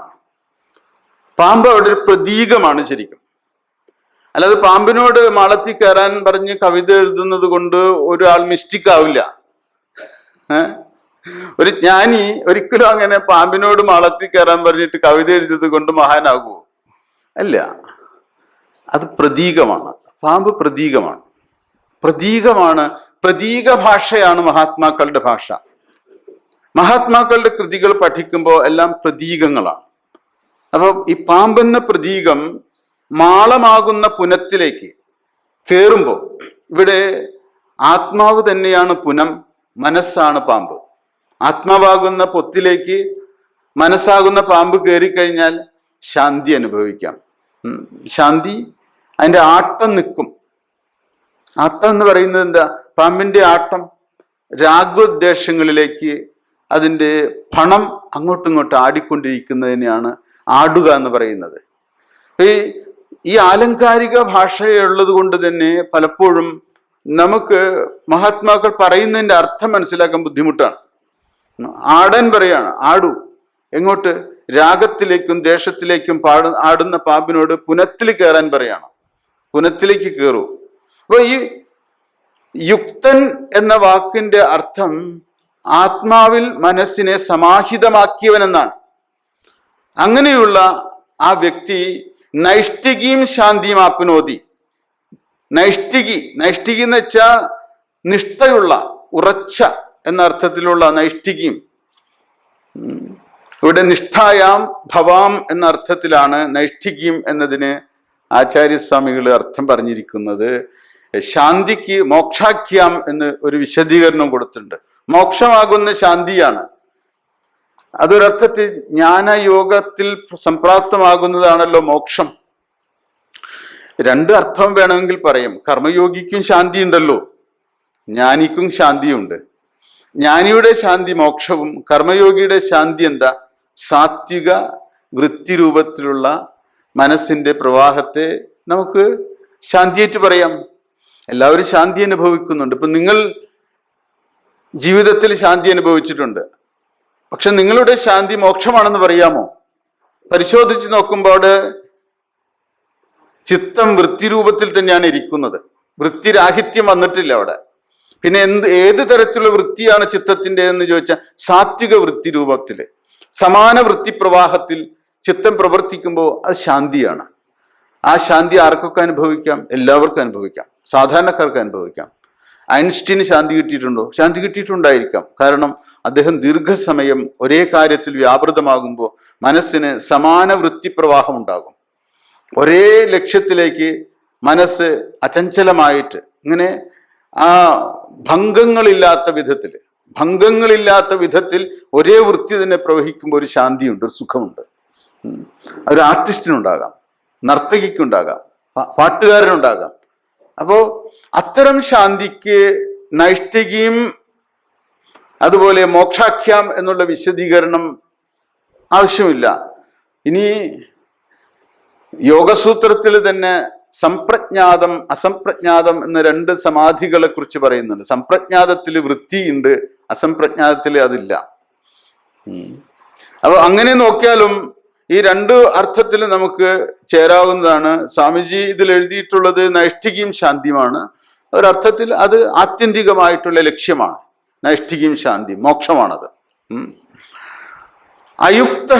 പാമ്പ് അവിടെ ഒരു പ്രതീകമാണ് ശരിക്കും. അല്ലാതെ പാമ്പിനോട് മാളത്തിൽ കയറാൻ പറഞ്ഞ് കവിത എഴുതുന്നത് കൊണ്ട് ഒരാൾ മിസ്റ്റേക്ക് ആവില്ല. ഒരു ജ്ഞാനി ഒരിക്കലും അങ്ങനെ പാമ്പിനോട് മാളത്തിൽ കയറാൻ പറഞ്ഞിട്ട് കവിത എഴുതിയത് കൊണ്ട് മഹാനാകുമോ? അല്ല, അത് പ്രതീകമാണ്. പാമ്പ് പ്രതീകമാണ്. പ്രതീക ഭാഷയാണ് മഹാത്മാക്കളുടെ ഭാഷ. മഹാത്മാക്കളുടെ കൃതികൾ പഠിക്കുമ്പോൾ എല്ലാം പ്രതീകങ്ങളാണ്. അപ്പൊ ഈ പാമ്പെന്ന പ്രതീകം മാളമാകുന്ന പുനത്തിലേക്ക് കയറുമ്പോൾ ഇവിടെ ആത്മാവ് തന്നെയാണ് പുനം, മനസ്സാണ് പാമ്പ്. ആത്മാവാകുന്ന പൊത്തിലേക്ക് മനസ്സാകുന്ന പാമ്പ് കയറിക്കഴിഞ്ഞാൽ ശാന്തി അനുഭവിക്കാം. ശാന്തി, അതിൻ്റെ ആട്ടം നിൽക്കും. ആട്ടം എന്ന് പറയുന്നത് എന്താ? പാമ്പിന്റെ ആട്ടം രാഗോദ്ദേശങ്ങളിലേക്ക് അതിൻ്റെ പണം അങ്ങോട്ടും ഇങ്ങോട്ടും ആടിക്കൊണ്ടിരിക്കുന്നതിനെയാണ് ആടുക എന്ന് പറയുന്നത്. ഈ ആലങ്കാരിക ഭാഷയുള്ളത് കൊണ്ട് തന്നെ പലപ്പോഴും നമുക്ക് മഹാത്മാക്കൾ പറയുന്നതിൻ്റെ അർത്ഥം മനസ്സിലാക്കാൻ ബുദ്ധിമുട്ടാണ്. ആടാൻ പറയാണ്, ആടു. എങ്ങോട്ട്? രാഗത്തിലേക്കും ദേശത്തിലേക്കും ആടുന്ന പാമ്പിനോട് പുനത്തിൽ കയറാൻ പറയാണ്. പുനത്തിലേക്ക് കയറൂ. അപ്പൊ ഈ യുക്തൻ എന്ന വാക്കിന്റെ അർത്ഥം ആത്മാവിൽ മനസ്സിനെ സമാഹിതമാക്കിയവനെന്നാണ്. അങ്ങനെയുള്ള ആ വ്യക്തി നൈഷ്ഠികയും ശാന്തിയും ആപ്നോതി. നൈഷ്ഠികി എന്ന് വെച്ചാൽ നിഷ്ഠയുള്ള, ഉറച്ച എന്ന അർത്ഥത്തിലുള്ള നൈഷ്ഠികയും. ഇവിടെ നിഷ്ഠായാം ഭവാം എന്ന അർത്ഥത്തിലാണ് നൈഷ്ഠികയും എന്നതിന് ആചാര്യസ്വാമികൾ അർത്ഥം പറഞ്ഞിരിക്കുന്നത്. ശാന്തിക്ക് മോക്ഷാഖ്യാം എന്ന് ഒരു വിശദീകരണം കൊടുത്തിട്ടുണ്ട്. മോക്ഷമാകുന്ന ശാന്തിയാണ്. അതൊരർത്ഥത്തിൽ ജ്ഞാനയോഗത്തിൽ സംപ്രാപ്തമാകുന്നതാണല്ലോ മോക്ഷം. രണ്ട് അർത്ഥം വേണമെങ്കിൽ പറയും. കർമ്മയോഗിക്കും ശാന്തി ഉണ്ടല്ലോ, ജ്ഞാനിക്കും ശാന്തിയുണ്ട്. ജ്ഞാനിയുടെ ശാന്തി മോക്ഷവും കർമ്മയോഗിയുടെ ശാന്തി എന്താ? സാത്വിക വൃത്തി രൂപത്തിലുള്ള മനസ്സിന്റെ പ്രവാഹത്തെ നമുക്ക് ശാന്തിയായിട്ട് പറയാം. എല്ലാവരും ശാന്തി അനുഭവിക്കുന്നുണ്ട്. ഇപ്പൊ നിങ്ങൾ ജീവിതത്തിൽ ശാന്തി അനുഭവിച്ചിട്ടുണ്ട്. പക്ഷെ നിങ്ങളുടെ ശാന്തി മോക്ഷമാണെന്ന് പറയാമോ? പരിശോധിച്ച് നോക്കുമ്പോൾ അവിടെ ചിത്തം വൃത്തിരൂപത്തിൽ തന്നെയാണ് ഇരിക്കുന്നത്. വൃത്തിരാഹിത്യം വന്നിട്ടില്ല അവിടെ. പിന്നെ ഏത് തരത്തിലുള്ള വൃത്തിയാണ് ചിത്തത്തിൻ്റെ എന്ന് ചോദിച്ചാൽ സാത്വിക വൃത്തി രൂപത്തില് സമാന വൃത്തി പ്രവാഹത്തിൽ ചിത്തം പ്രവർത്തിക്കുമ്പോൾ അത് ശാന്തിയാണ്. ആ ശാന്തി ആർക്കൊക്കെ അനുഭവിക്കാം? എല്ലാവർക്കും അനുഭവിക്കാം. സാധാരണക്കാർക്ക് അനുഭവിക്കാം. ഐൻസ്റ്റീന് ശാന്തി കിട്ടിയിട്ടുണ്ടോ? ശാന്തി കിട്ടിയിട്ടുണ്ടായിരിക്കാം. കാരണം അദ്ദേഹം ദീർഘസമയം ഒരേ കാര്യത്തിൽ വ്യാപൃതമാകുമ്പോൾ മനസ്സിന് സമാന വൃത്തിപ്രവാഹം ഉണ്ടാകും. ഒരേ ലക്ഷ്യത്തിലേക്ക് മനസ്സ് അചഞ്ചലമായിട്ട് ഇങ്ങനെ ആ ഭംഗങ്ങളില്ലാത്ത വിധത്തിൽ ഒരേ വൃത്തി തന്നെ പ്രവഹിക്കുമ്പോൾ ഒരു ശാന്തിയുണ്ട്, ഒരു സുഖമുണ്ട്. ഒരു ആർട്ടിസ്റ്റിനുണ്ടാകാം, നർത്തകിക്കുണ്ടാകാം, പാട്ടുകാരനുണ്ടാകാം. അപ്പോ അത്തരം ശാന്തിക്ക് നൈഷ്ഠികയും അതുപോലെ മോക്ഷാഖ്യാം എന്നുള്ള വിശദീകരണം ആവശ്യമില്ല. ഇനി യോഗസൂത്രത്തിൽ തന്നെ സംപ്രജ്ഞാതം അസംപ്രജ്ഞാതം എന്ന രണ്ട് സമാധികളെ കുറിച്ച് പറയുന്നുണ്ട്. സംപ്രജ്ഞാതത്തിൽ വൃത്തിയുണ്ട്, അസംപ്രജ്ഞാതത്തിൽ അതില്ല. അപ്പൊ അങ്ങനെ നോക്കിയാലും ഈ രണ്ട് അർത്ഥത്തിൽ നമുക്ക് ചേരാവുന്നതാണ്. സ്വാമിജി ഇതിൽ എഴുതിയിട്ടുള്ളത് നൈഷ്ഠികയും ശാന്തിയുമാണ്. ഒരർത്ഥത്തിൽ അത് ആത്യന്തികമായിട്ടുള്ള ലക്ഷ്യമാണ്. നൈഷ്ഠികയും ശാന്തി മോക്ഷമാണത്. അയുക്ത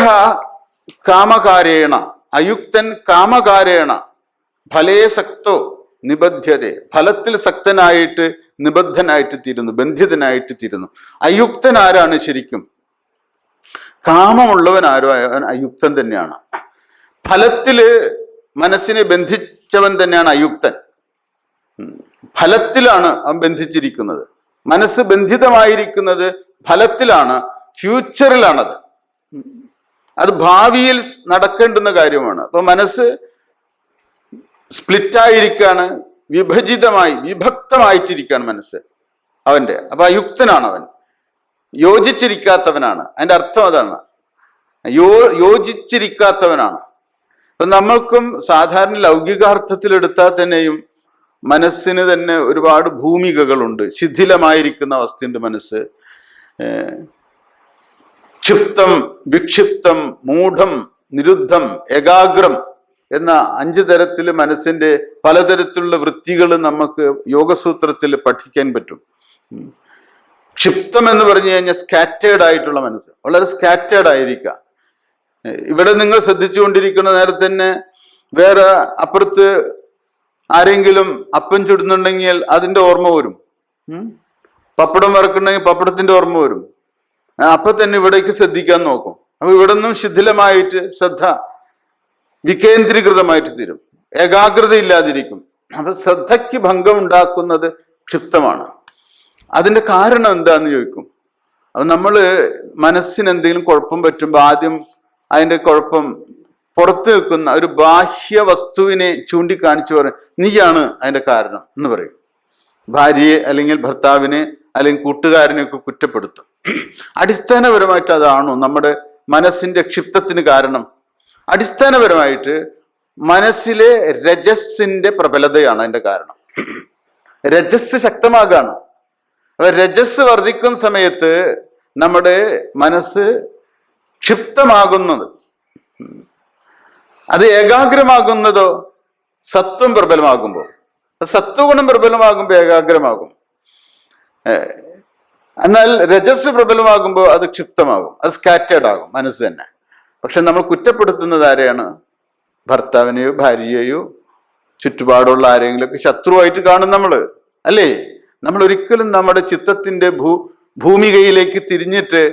കാമകാരേണ, അയുക്തൻ കാമകാരേണ ഫലേ സക്തോ നിബദ്ധ്യത, ഫലത്തിൽ സക്തനായിട്ട് നിബദ്ധനായിട്ട് തീരുന്നു, ബന്ധിതനായിട്ട് തീരുന്നു. അയുക്തൻ ആരാണ് ശരിക്കും? കാമമുള്ളവൻ ആരോ അവൻ അയുക്തൻ തന്നെയാണ്. ഫലത്തില് മനസ്സിനെ ബന്ധിച്ചവൻ തന്നെയാണ് അയുക്തൻ. ഫലത്തിലാണ് അവൻ ബന്ധിച്ചിരിക്കുന്നത്. മനസ്സ് ബന്ധിതമായിരിക്കുന്നത് ഫലത്തിലാണ്, ഫ്യൂച്ചറിലാണത്. അത് ഭാവിയിൽ നടക്കേണ്ടുന്ന കാര്യമാണ്. അപ്പൊ മനസ്സ് സ്പ്ലിറ്റായിരിക്കാണ്, വിഭക്തമായിട്ടിരിക്കുകയാണ് മനസ്സ് അവന്റെ. അപ്പൊ അയുക്തനാണ് അവൻ, യോജിച്ചിരിക്കാത്തവനാണ്. അതിന്റെ അർത്ഥം അതാണ്, യോജിച്ചിരിക്കാത്തവനാണ്. അപ്പൊ നമ്മൾക്കും സാധാരണ ലൗകികാർത്ഥത്തിൽ എടുത്താൽ തന്നെയും മനസ്സിന് തന്നെ ഒരുപാട് ഭൂമികകളുണ്ട്. ശിഥിലമായിരിക്കുന്ന അവസ്ഥയുണ്ട് മനസ്സ്. ക്ഷിപ്തം, വിക്ഷിപ്തം, മൂഢം, നിരുദ്ധം, ഏകാഗ്രം എന്ന 5 തരത്തിൽ മനസ്സിന്റെ പലതരത്തിലുള്ള വൃത്തികൾ നമുക്ക് യോഗസൂത്രത്തിൽ പഠിക്കാൻ പറ്റും. ക്ഷിപ്തം എന്ന് പറഞ്ഞു കഴിഞ്ഞാൽ സ്കാറ്റേഡ് ആയിട്ടുള്ള മനസ്സ്, വളരെ സ്കാറ്റേഡ് ആയിരിക്കുക. ഇവിടെ നിങ്ങൾ ശ്രദ്ധിച്ചുകൊണ്ടിരിക്കുന്ന നേരത്തെ തന്നെ വേറെ അപ്പുറത്ത് ആരെങ്കിലും അപ്പം ചുടുന്നുണ്ടെങ്കിൽ അതിന്റെ ഓർമ്മ വരും. പപ്പടം വറക്കുന്നുണ്ടെങ്കിൽ പപ്പടത്തിന്റെ ഓർമ്മ വരും. അപ്പൊ തന്നെ ഇവിടേക്ക് ശ്രദ്ധിക്കാൻ നോക്കും. അപ്പൊ ഇവിടെ നിന്നും ശിഥിലമായിട്ട് ശ്രദ്ധ വികേന്ദ്രീകൃതമായിട്ട് തീരും, ഏകാഗ്രത ഇല്ലാതിരിക്കും. അപ്പൊ ശ്രദ്ധയ്ക്ക് ഭംഗം ഉണ്ടാക്കുന്നത് ക്ഷിപ്തമാണ്. അതിന്റെ കാരണം എന്താന്ന് ചോദിക്കും. അപ്പൊ നമ്മള് മനസ്സിന് എന്തെങ്കിലും കുഴപ്പം പറ്റുമ്പോൾ ആദ്യം അതിന്റെ കുഴപ്പം പുറത്ത് വെക്കുന്ന ഒരു ബാഹ്യ വസ്തുവിനെ ചൂണ്ടിക്കാണിച്ചു പറയും, നീയാണ് അതിന്റെ കാരണം എന്ന് പറയും. ഭാര്യയെ അല്ലെങ്കിൽ ഭർത്താവിനെ അല്ലെങ്കിൽ കൂട്ടുകാരനെയൊക്കെ കുറ്റപ്പെടുത്തും. അടിസ്ഥാനപരമായിട്ട് അതാണോ നമ്മുടെ മനസ്സിന്റെ ക്ഷിപ്തത്തിന് കാരണം? അടിസ്ഥാനപരമായിട്ട് മനസ്സിലെ രജസ്സിന്റെ പ്രബലതയാണ് അതിന്റെ കാരണം. രജസ് ശക്തമാകാണ്. രജസ് വർദ്ധിക്കുന്ന സമയത്ത് നമ്മുടെ മനസ്സ് ക്ഷിപ്തമാകുന്നത്, അത് ഏകാഗ്രമാകുന്നതോ സത്വം പ്രബലമാകുമ്പോൾ. സത്വഗുണം പ്രബലമാകുമ്പോൾ ഏകാഗ്രമാകും. എന്നാൽ രജസ് പ്രബലമാകുമ്പോൾ അത് ക്ഷിപ്തമാകും, അത് സ്കാറ്റേഡ് ആകും മനസ്സ് തന്നെ. പക്ഷെ നമ്മൾ കുറ്റപ്പെടുത്തുന്നത് ആരെയാണ്? ഭർത്താവിനെയോ ഭാര്യയെയോ ചുറ്റുപാടുള്ള ആരെങ്കിലുമൊക്കെ ശത്രുവായിട്ട് കാണും നമ്മൾ, അല്ലേ? നമ്മൾ ഒരിക്കലും നമ്മുടെ ചിത്തത്തിന്റെ ഭൂമികയിലേക്ക് തിരിഞ്ഞിട്ട്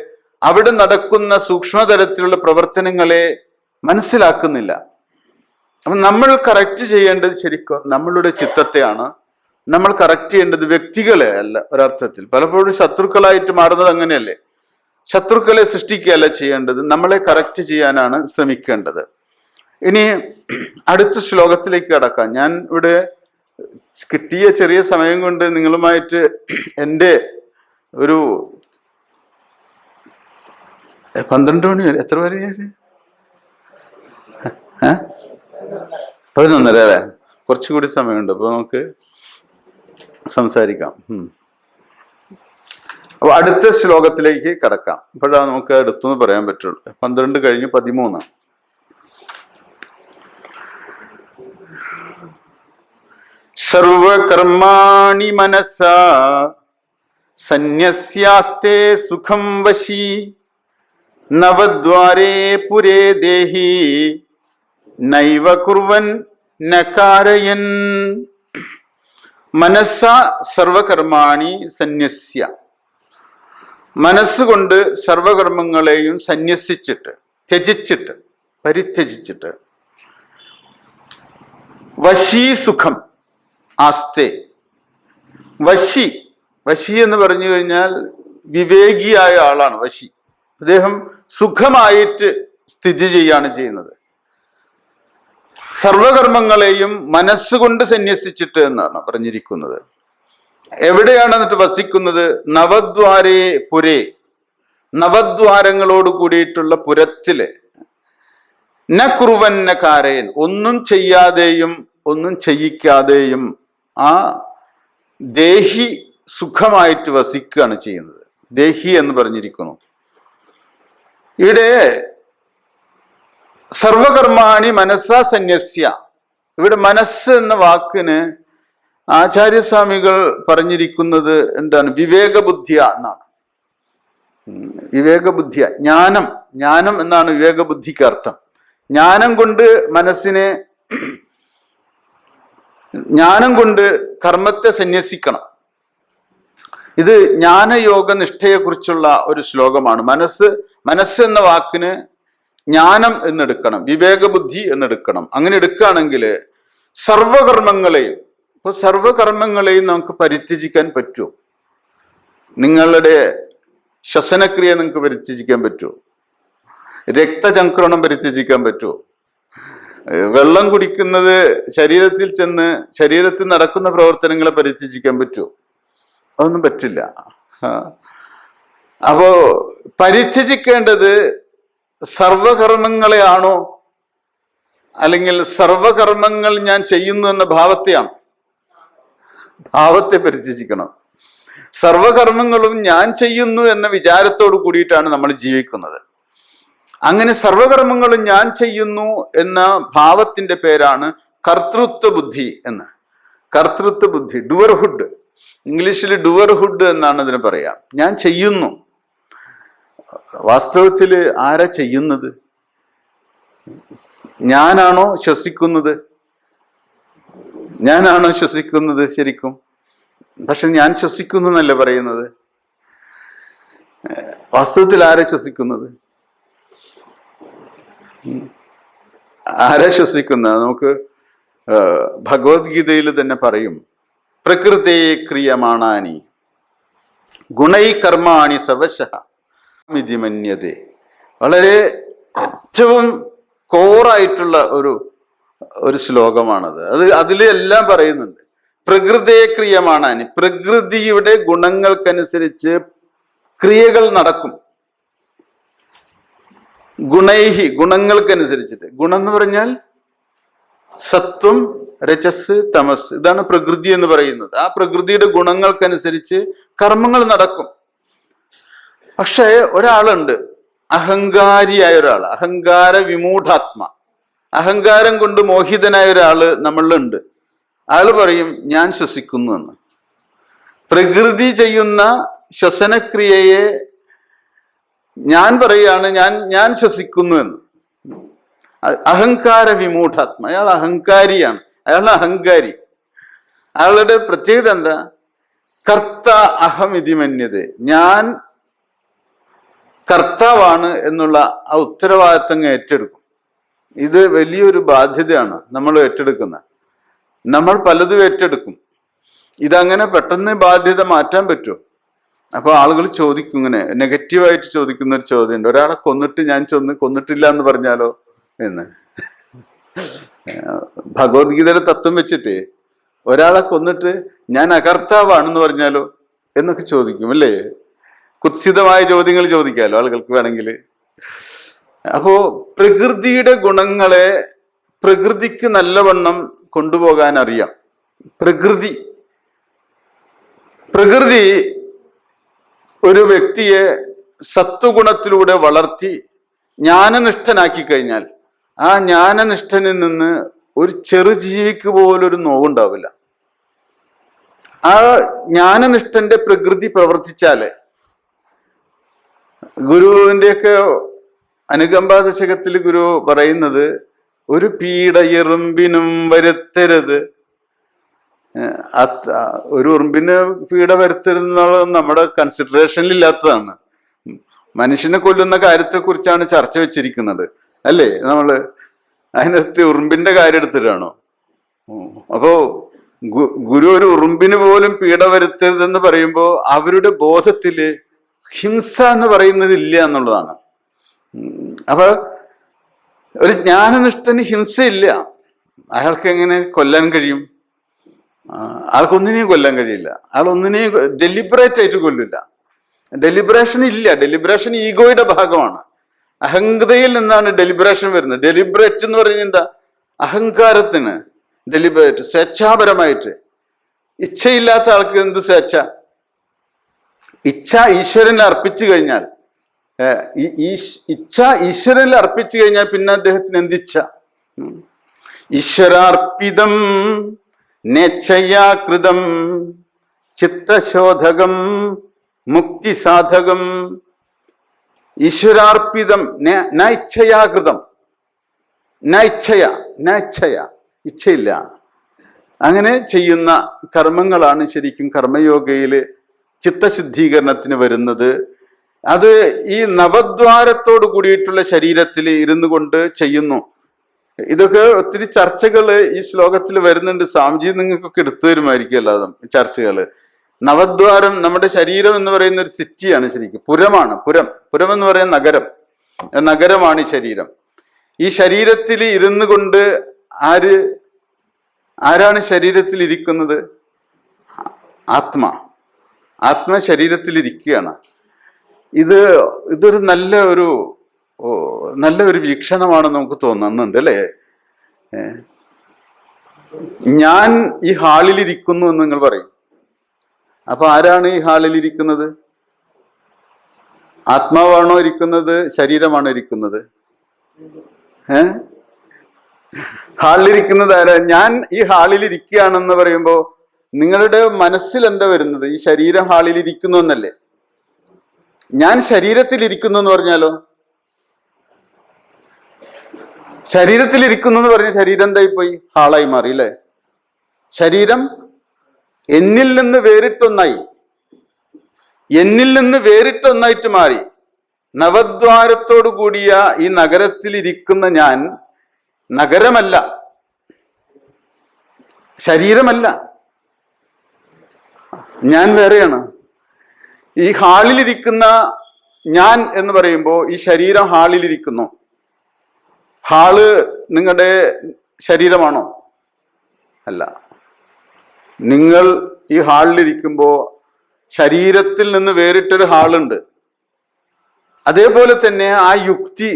അവിടെ നടക്കുന്ന സൂക്ഷ്മതലത്തിലുള്ള പ്രവർത്തനങ്ങളെ മനസ്സിലാക്കുന്നില്ല. അപ്പൊ നമ്മൾ കറക്റ്റ് ചെയ്യേണ്ടത് ശരിക്കും നമ്മളുടെ ചിത്തത്തെയാണ്. നമ്മൾ കറക്റ്റ് ചെയ്യേണ്ടത് വ്യക്തികളെ അല്ല. ഒരർത്ഥത്തിൽ പലപ്പോഴും ശത്രുക്കളായിട്ട് മാറുന്നത് അങ്ങനെയല്ലേ. ശത്രുക്കളെ സൃഷ്ടിക്കുകയല്ല ചെയ്യേണ്ടത്, നമ്മളെ കറക്റ്റ് ചെയ്യാനാണ് ശ്രമിക്കേണ്ടത്. ഇനി അടുത്ത ശ്ലോകത്തിലേക്ക് കടക്കാം. ഞാൻ ഇവിടെ കിട്ടിയ ചെറിയ സമയം കൊണ്ട് നിങ്ങളുമായിട്ട് എൻ്റെ ഒരു 12 മണി വരെ, എത്ര വരെ? 11:30 അല്ലേ? കുറച്ചുകൂടി സമയമുണ്ട്, അപ്പൊ നമുക്ക് സംസാരിക്കാം. അപ്പൊ അടുത്ത ശ്ലോകത്തിലേക്ക് കടക്കാം. അപ്പോഴാണ് നമുക്ക് അടുത്തെന്ന് പറയാൻ പറ്റുള്ളൂ. 12 കഴിഞ്ഞ് 13. സർവകർമാണി മനസാ സന്യസ്യാസ്തേ സുഖം വശി നവദ്വാരേ പുരേ ദേഹി നൈവ കുർവൻ ന കാരയൻ. മനസ്സ സർവകർമാണി സന്യസ്യ, മനസ്സുകൊണ്ട് സർവകർമ്മങ്ങളെയും സന്യസിച്ചിട്ട്, ത്യജിച്ചിട്ട്, പരിത്യജിച്ചിട്ട്, വശീ സുഖം ആസ്തേ. വശി, വശി എന്ന് പറഞ്ഞു കഴിഞ്ഞാൽ വിവേകിയായ ആളാണ് വശി. അദ്ദേഹം സുഖമായിട്ട് സ്ഥിതി ചെയ്യാണ് ചെയ്യുന്നത്. സർവകർമ്മങ്ങളെയും മനസ്സുകൊണ്ട് സന്യസിച്ചിട്ട് എന്നാണ് പറഞ്ഞിരിക്കുന്നത്. എവിടെയാണ് എന്നിട്ട് വസിക്കുന്നത്? നവദ്വാരേ പുരേ, നവദ്വാരങ്ങളോട് കൂടിയിട്ടുള്ള പുരത്തില്. ന കുറുവന്ന കാരയൻ, ഒന്നും ചെയ്യാതെയും ഒന്നും ചെയ്യിക്കാതെയും ആ ദേഹി സുഖമായിട്ട് വസിക്കുകയാണ് ചെയ്യുന്നത്. ദേഹി എന്ന് പറഞ്ഞിരിക്കുന്നു. ഇവിടെ സർവകർമാണി മനസ്സാ സന്യസ്യ, ഇവിടെ മനസ്സ് എന്ന വാക്കിന് ആചാര്യസ്വാമികൾ പറഞ്ഞിരിക്കുന്നത് എന്താണ്? വിവേകബുദ്ധിയ എന്നാണ്. വിവേകബുദ്ധിയ, ജ്ഞാനം, ജ്ഞാനം എന്നാണ് വിവേകബുദ്ധിക്ക് അർത്ഥം. ജ്ഞാനം കൊണ്ട് മനസ്സിനെ ജ്ഞാനം കൊണ്ട് കർമ്മത്തെ സന്യസിക്കണം. ഇത് ജ്ഞാനയോഗ നിഷ്ഠയെക്കുറിച്ചുള്ള ഒരു ശ്ലോകമാണ്. മനസ്സ് എന്ന വാക്കിന് ജ്ഞാനം എന്നെടുക്കണം, വിവേകബുദ്ധി എന്നെടുക്കണം. അങ്ങനെ എടുക്കുകയാണെങ്കിൽ സർവകർമ്മങ്ങളെയും നമുക്ക് പരിത്യജിക്കാൻ പറ്റുമോ? നിങ്ങളുടെ ശ്വസനക്രിയ നിങ്ങൾക്ക് പരിത്യജിക്കാൻ പറ്റുമോ? രക്തചംക്രമണം പരിത്യജിക്കാൻ പറ്റുമോ? വെള്ളം കുടിക്കുന്നത് ശരീരത്തിൽ ചെന്ന് ശരീരത്തിൽ നടക്കുന്ന പ്രവർത്തനങ്ങളെ പരിത്യജിക്കാൻ പറ്റുമോ? അതൊന്നും പറ്റില്ല. അപ്പോ പരിത്യജിക്കേണ്ടത് സർവകർമ്മങ്ങളെയാണോ, അല്ലെങ്കിൽ സർവകർമ്മങ്ങൾ ഞാൻ ചെയ്യുന്നു എന്ന ഭാവത്തെയാണ്? ഭാവത്തെ പരിത്യജിക്കണം. സർവകർമ്മങ്ങളും ഞാൻ ചെയ്യുന്നു എന്ന വിചാരത്തോടു കൂടിയിട്ടാണ് നമ്മൾ ജീവിക്കുന്നത്. അങ്ങനെ സർവകർമ്മങ്ങളും ഞാൻ ചെയ്യുന്നു എന്ന ഭാവത്തിന്റെ പേരാണ് കർത്തൃത്വ ബുദ്ധി എന്ന്. കർത്തൃത്വ ബുദ്ധി, ഡുവർഹുഡ്. ഇംഗ്ലീഷിൽ ഡുവർഹുഡ് എന്നാണ് ഇതിന് പറയാം. ഞാൻ ചെയ്യുന്നു. വാസ്തവത്തിൽ ആരാ ചെയ്യുന്നത്? ഞാനാണോ ശ്വസിക്കുന്നത്? ഞാനാണോ ശ്വസിക്കുന്നത് ശരിക്കും? പക്ഷെ ഞാൻ ശ്വസിക്കുന്നു എന്നല്ല പറയുന്നത്. വാസ്തവത്തിൽ ആരാ ശ്വസിക്കുന്നത്? ആരാ ശ്വസിക്കുന്നത്? നമുക്ക് ഭഗവത്ഗീതയിൽ തന്നെ പറയും, പ്രകൃതേ ക്രിയമാണാനി ഗുണൈ കർമാണി സർവശഃ ഇതി മന്യതേ. വളരെ ഏറ്റവും കോറായിട്ടുള്ള ഒരു ശ്ലോകമാണത്. അതിലെല്ലാം പറയുന്നുണ്ട്. പ്രകൃതേ ക്രിയമാണാനി, പ്രകൃതിയുടെ ഗുണങ്ങൾക്കനുസരിച്ച് ക്രിയകൾ നടക്കും. ഗുണൈഹി, ഗുണങ്ങൾക്കനുസരിച്ചിട്ട്. ഗുണം എന്ന് പറഞ്ഞാൽ സത്വം, രജസ്, തമസ്. ഇതാണ് പ്രകൃതി എന്ന് പറയുന്നത്. ആ പ്രകൃതിയുടെ ഗുണങ്ങൾക്കനുസരിച്ച് കർമ്മങ്ങൾ നടക്കും. പക്ഷേ ഒരാളുണ്ട്, അഹങ്കാരിയായ ഒരാൾ, അഹങ്കാര വിമൂഢാത്മ, അഹങ്കാരം കൊണ്ട് മോഹിതനായ ഒരാള് നമ്മളിലുണ്ട്. അയാൾ പറയും ഞാൻ ശ്വസിക്കുന്നു എന്ന്. പ്രകൃതി ചെയ്യുന്ന ശ്വസനക്രിയയെ ഞാൻ പറയുകയാണ് ഞാൻ ശ്വസിക്കുന്നു എന്ന്. അഹങ്കാര വിമൂഢാത്മ, അയാൾ അഹങ്കാരിയാണ്, അയാൾ അഹങ്കാരി. അയാളുടെ പ്രത്യേകത എന്താ? കർത്ത അഹം ഇതി മന്യതേ, ഞാൻ കർത്താവാണ് എന്നുള്ള ആ ഉത്തരവാദിത്തം ഏറ്റെടുക്കും. ഇത് വലിയൊരു ബാധ്യതയാണ് നമ്മൾ ഏറ്റെടുക്കുന്നത്. നമ്മൾ പലതും ഏറ്റെടുക്കും. ഇതങ്ങനെ പെട്ടെന്ന് ബാധ്യത മാറ്റാൻ പറ്റുമോ? അപ്പൊ ആളുകൾ ചോദിക്കും, ഇങ്ങനെ നെഗറ്റീവായിട്ട് ചോദിക്കുന്ന ഒരു ചോദ്യമുണ്ട്, ഒരാളെ കൊന്നിട്ട് ഞാൻ കൊന്നിട്ടില്ല എന്ന് പറഞ്ഞാലോ എന്ന്. ഭഗവത്ഗീതയുടെ തത്വം വെച്ചിട്ട് ഒരാളെ കൊന്നിട്ട് ഞാൻ അകർത്താവാണെന്ന് പറഞ്ഞാലോ എന്നൊക്കെ ചോദിക്കും, അല്ലേ? കുത്സിതമായ ചോദ്യങ്ങൾ ചോദിക്കാമല്ലോ ആളുകൾക്ക് വേണമെങ്കിൽ. അപ്പോ പ്രകൃതിയുടെ ഗുണങ്ങളെ പ്രകൃതിക്ക് നല്ലവണ്ണം കൊണ്ടുപോകാൻ അറിയാം. പ്രകൃതി ഒരു വ്യക്തിയെ സത്വഗുണത്തിലൂടെ വളർത്തി ജ്ഞാനനിഷ്ഠനാക്കി കഴിഞ്ഞാൽ ആ ജ്ഞാനനിഷ്ഠനിൽ നിന്ന് ഒരു ചെറുജീവിക്ക് പോലൊരു നോവുണ്ടാവില്ല. ആ ജ്ഞാനനിഷ്ഠന്റെ പ്രകൃതി പ്രവർത്തിച്ചാലേ, ഗുരുവിൻ്റെയൊക്കെ അനുകമ്പാദശകത്തിൽ ഗുരു പറയുന്നത്, ഒരു പീഡ എറുമ്പിനും വരുത്തരുത്. ഒരു ഉറുമ്പിന് പീഡ വരുത്തരുന്നത് നമ്മുടെ കൺസിഡറേഷനിൽ ഇല്ലാത്തതാണ്. മനുഷ്യനെ കൊല്ലുന്ന കാര്യത്തെക്കുറിച്ചാണ് ചർച്ച വെച്ചിരിക്കുന്നത്, അല്ലേ? നമ്മള് അതിനടുത്ത് ഉറുമ്പിന്റെ കാര്യം എടുത്തിട്ടാണോ? അപ്പോ ഗുരു ഒരു ഉറുമ്പിന് പോലും പീഡ വരുത്തരുതെന്ന് പറയുമ്പോ അവരുടെ ബോധത്തില് ഹിംസ എന്ന് പറയുന്നത് ഇല്ല എന്നുള്ളതാണ്. അപ്പൊ ഒരു ജ്ഞാനനിഷ്ഠന് ഹിംസയില്ല. അയാൾക്ക് എങ്ങനെ കൊല്ലാൻ കഴിയും? ആൾക്കൊന്നിനെയും കൊല്ലാൻ കഴിയില്ല. ആൾ ഒന്നിനെയും ഡെലിബറേറ്റ് ആയിട്ട് കൊല്ലില്ല. ഡെലിബറേഷൻ ഇല്ല. ഡെലിബറേഷൻ ഈഗോയുടെ ഭാഗമാണ്. അഹങ്കാരയിൽ നിന്നാണ് ഡെലിബറേഷൻ വരുന്നത്. ഡെലിബറേറ്റ് എന്ന് പറയുന്നത് എന്താ? അഹങ്കാരത്തിന് ഡെലിബറേറ്റ്, സ്വേച്ഛാപരമായിട്ട്. ഇച്ഛയില്ലാത്ത ആൾക്ക് എന്ത് സ്വേച്ഛ? ഇച്ഛ ഈശ്വരനെ അർപ്പിച്ചു കഴിഞ്ഞാൽ, ഇച്ഛ ഈശ്വരനിൽ അർപ്പിച്ചു കഴിഞ്ഞാൽ പിന്നെ അദ്ദേഹത്തിന് എന്തിച്ഛ? ഈശ്വരാർപ്പിതം നേച്ഛയാകൃതം ചിത്തശോധകം മുക്തി സാധകം. ഈശ്വരാർപ്പിതം ന ഇച്ഛയാകൃതം, ന ഇച്ഛയ, ഇച്ഛയില്ല. അങ്ങനെ ചെയ്യുന്ന കർമ്മങ്ങളാണ് ശരിക്കും കർമ്മയോഗയില് ചിത്തശുദ്ധീകരണത്തിന് വരുന്നത്. അത് ഈ നവദ്വാരത്തോട് കൂടിയിട്ടുള്ള ശരീരത്തിൽ ഇരുന്നു കൊണ്ട് ചെയ്യുന്നു. ഇതൊക്കെ ഒത്തിരി ചർച്ചകൾ ഈ ശ്ലോകത്തിൽ വരുന്നുണ്ട്. സ്വാമിജി നിങ്ങൾക്കൊക്കെ എടുത്തു തരുമായിരിക്കും അതും ചർച്ചകള്. നവദ്വാരം, നമ്മുടെ ശരീരം എന്ന് പറയുന്ന ഒരു സിറ്റിയാണ്, ശരിക്കും പുരമാണ്. പുരം എന്ന് പറയുന്ന നഗരമാണ് ഈ ശരീരം. ഈ ശരീരത്തിൽ ഇരുന്നു കൊണ്ട് ആരാണ് ശരീരത്തിൽ ഇരിക്കുന്നത്? ആത്മ ശരീരത്തിൽ ഇരിക്കുകയാണ്. ഇതൊരു നല്ലൊരു വീക്ഷണമാണെന്ന് നമുക്ക് തോന്നുന്നുണ്ട് അല്ലേ? ഞാൻ ഈ ഹാളിൽ ഇരിക്കുന്നു എന്ന് നിങ്ങൾ പറയും. അപ്പൊ ആരാണ് ഈ ഹാളിൽ ഇരിക്കുന്നത്? ആത്മാവാണോ ഇരിക്കുന്നത്? ശരീരമാണോ ഇരിക്കുന്നത്? ഹാളിലിരിക്കുന്നത് ആരാ? ഞാൻ ഈ ഹാളിൽ ഇരിക്കുകയാണെന്ന് പറയുമ്പോ നിങ്ങളുടെ മനസ്സിൽ എന്താ വരുന്നത്? ഈ ശരീരം ഹാളിൽ ഇരിക്കുന്നു എന്നല്ലേ? ഞാൻ ശരീരത്തിൽ ഇരിക്കുന്നു എന്ന് പറഞ്ഞാലോ? ശരീരത്തിൽ ഇരിക്കുന്നു എന്ന് പറഞ്ഞ ശരീരം എന്തായി പോയി? ഹാളായി മാറി അല്ലേ? ശരീരം എന്നിൽ നിന്ന് വേറിട്ടൊന്നായിട്ട് മാറി. നവദ്വാരത്തോടു കൂടിയ ഈ നഗരത്തിൽ ഇരിക്കുന്ന ഞാൻ നഗരമല്ല, ശരീരമല്ല, ഞാൻ വേറെയാണ്. ഈ ഹാളിലിരിക്കുന്ന ഞാൻ എന്ന് പറയുമ്പോൾ ഈ ശരീരം ഹാളിലിരിക്കുന്നു. ഹാള് നിങ്ങളുടെ ശരീരമാണോ? അല്ല. നിങ്ങൾ ഈ ഹാളിലിരിക്കുമ്പോൾ ശരീരത്തിൽ നിന്ന് വേറിട്ടൊരു ഹാളുണ്ട്. അതേപോലെ തന്നെ ആ യുക്തി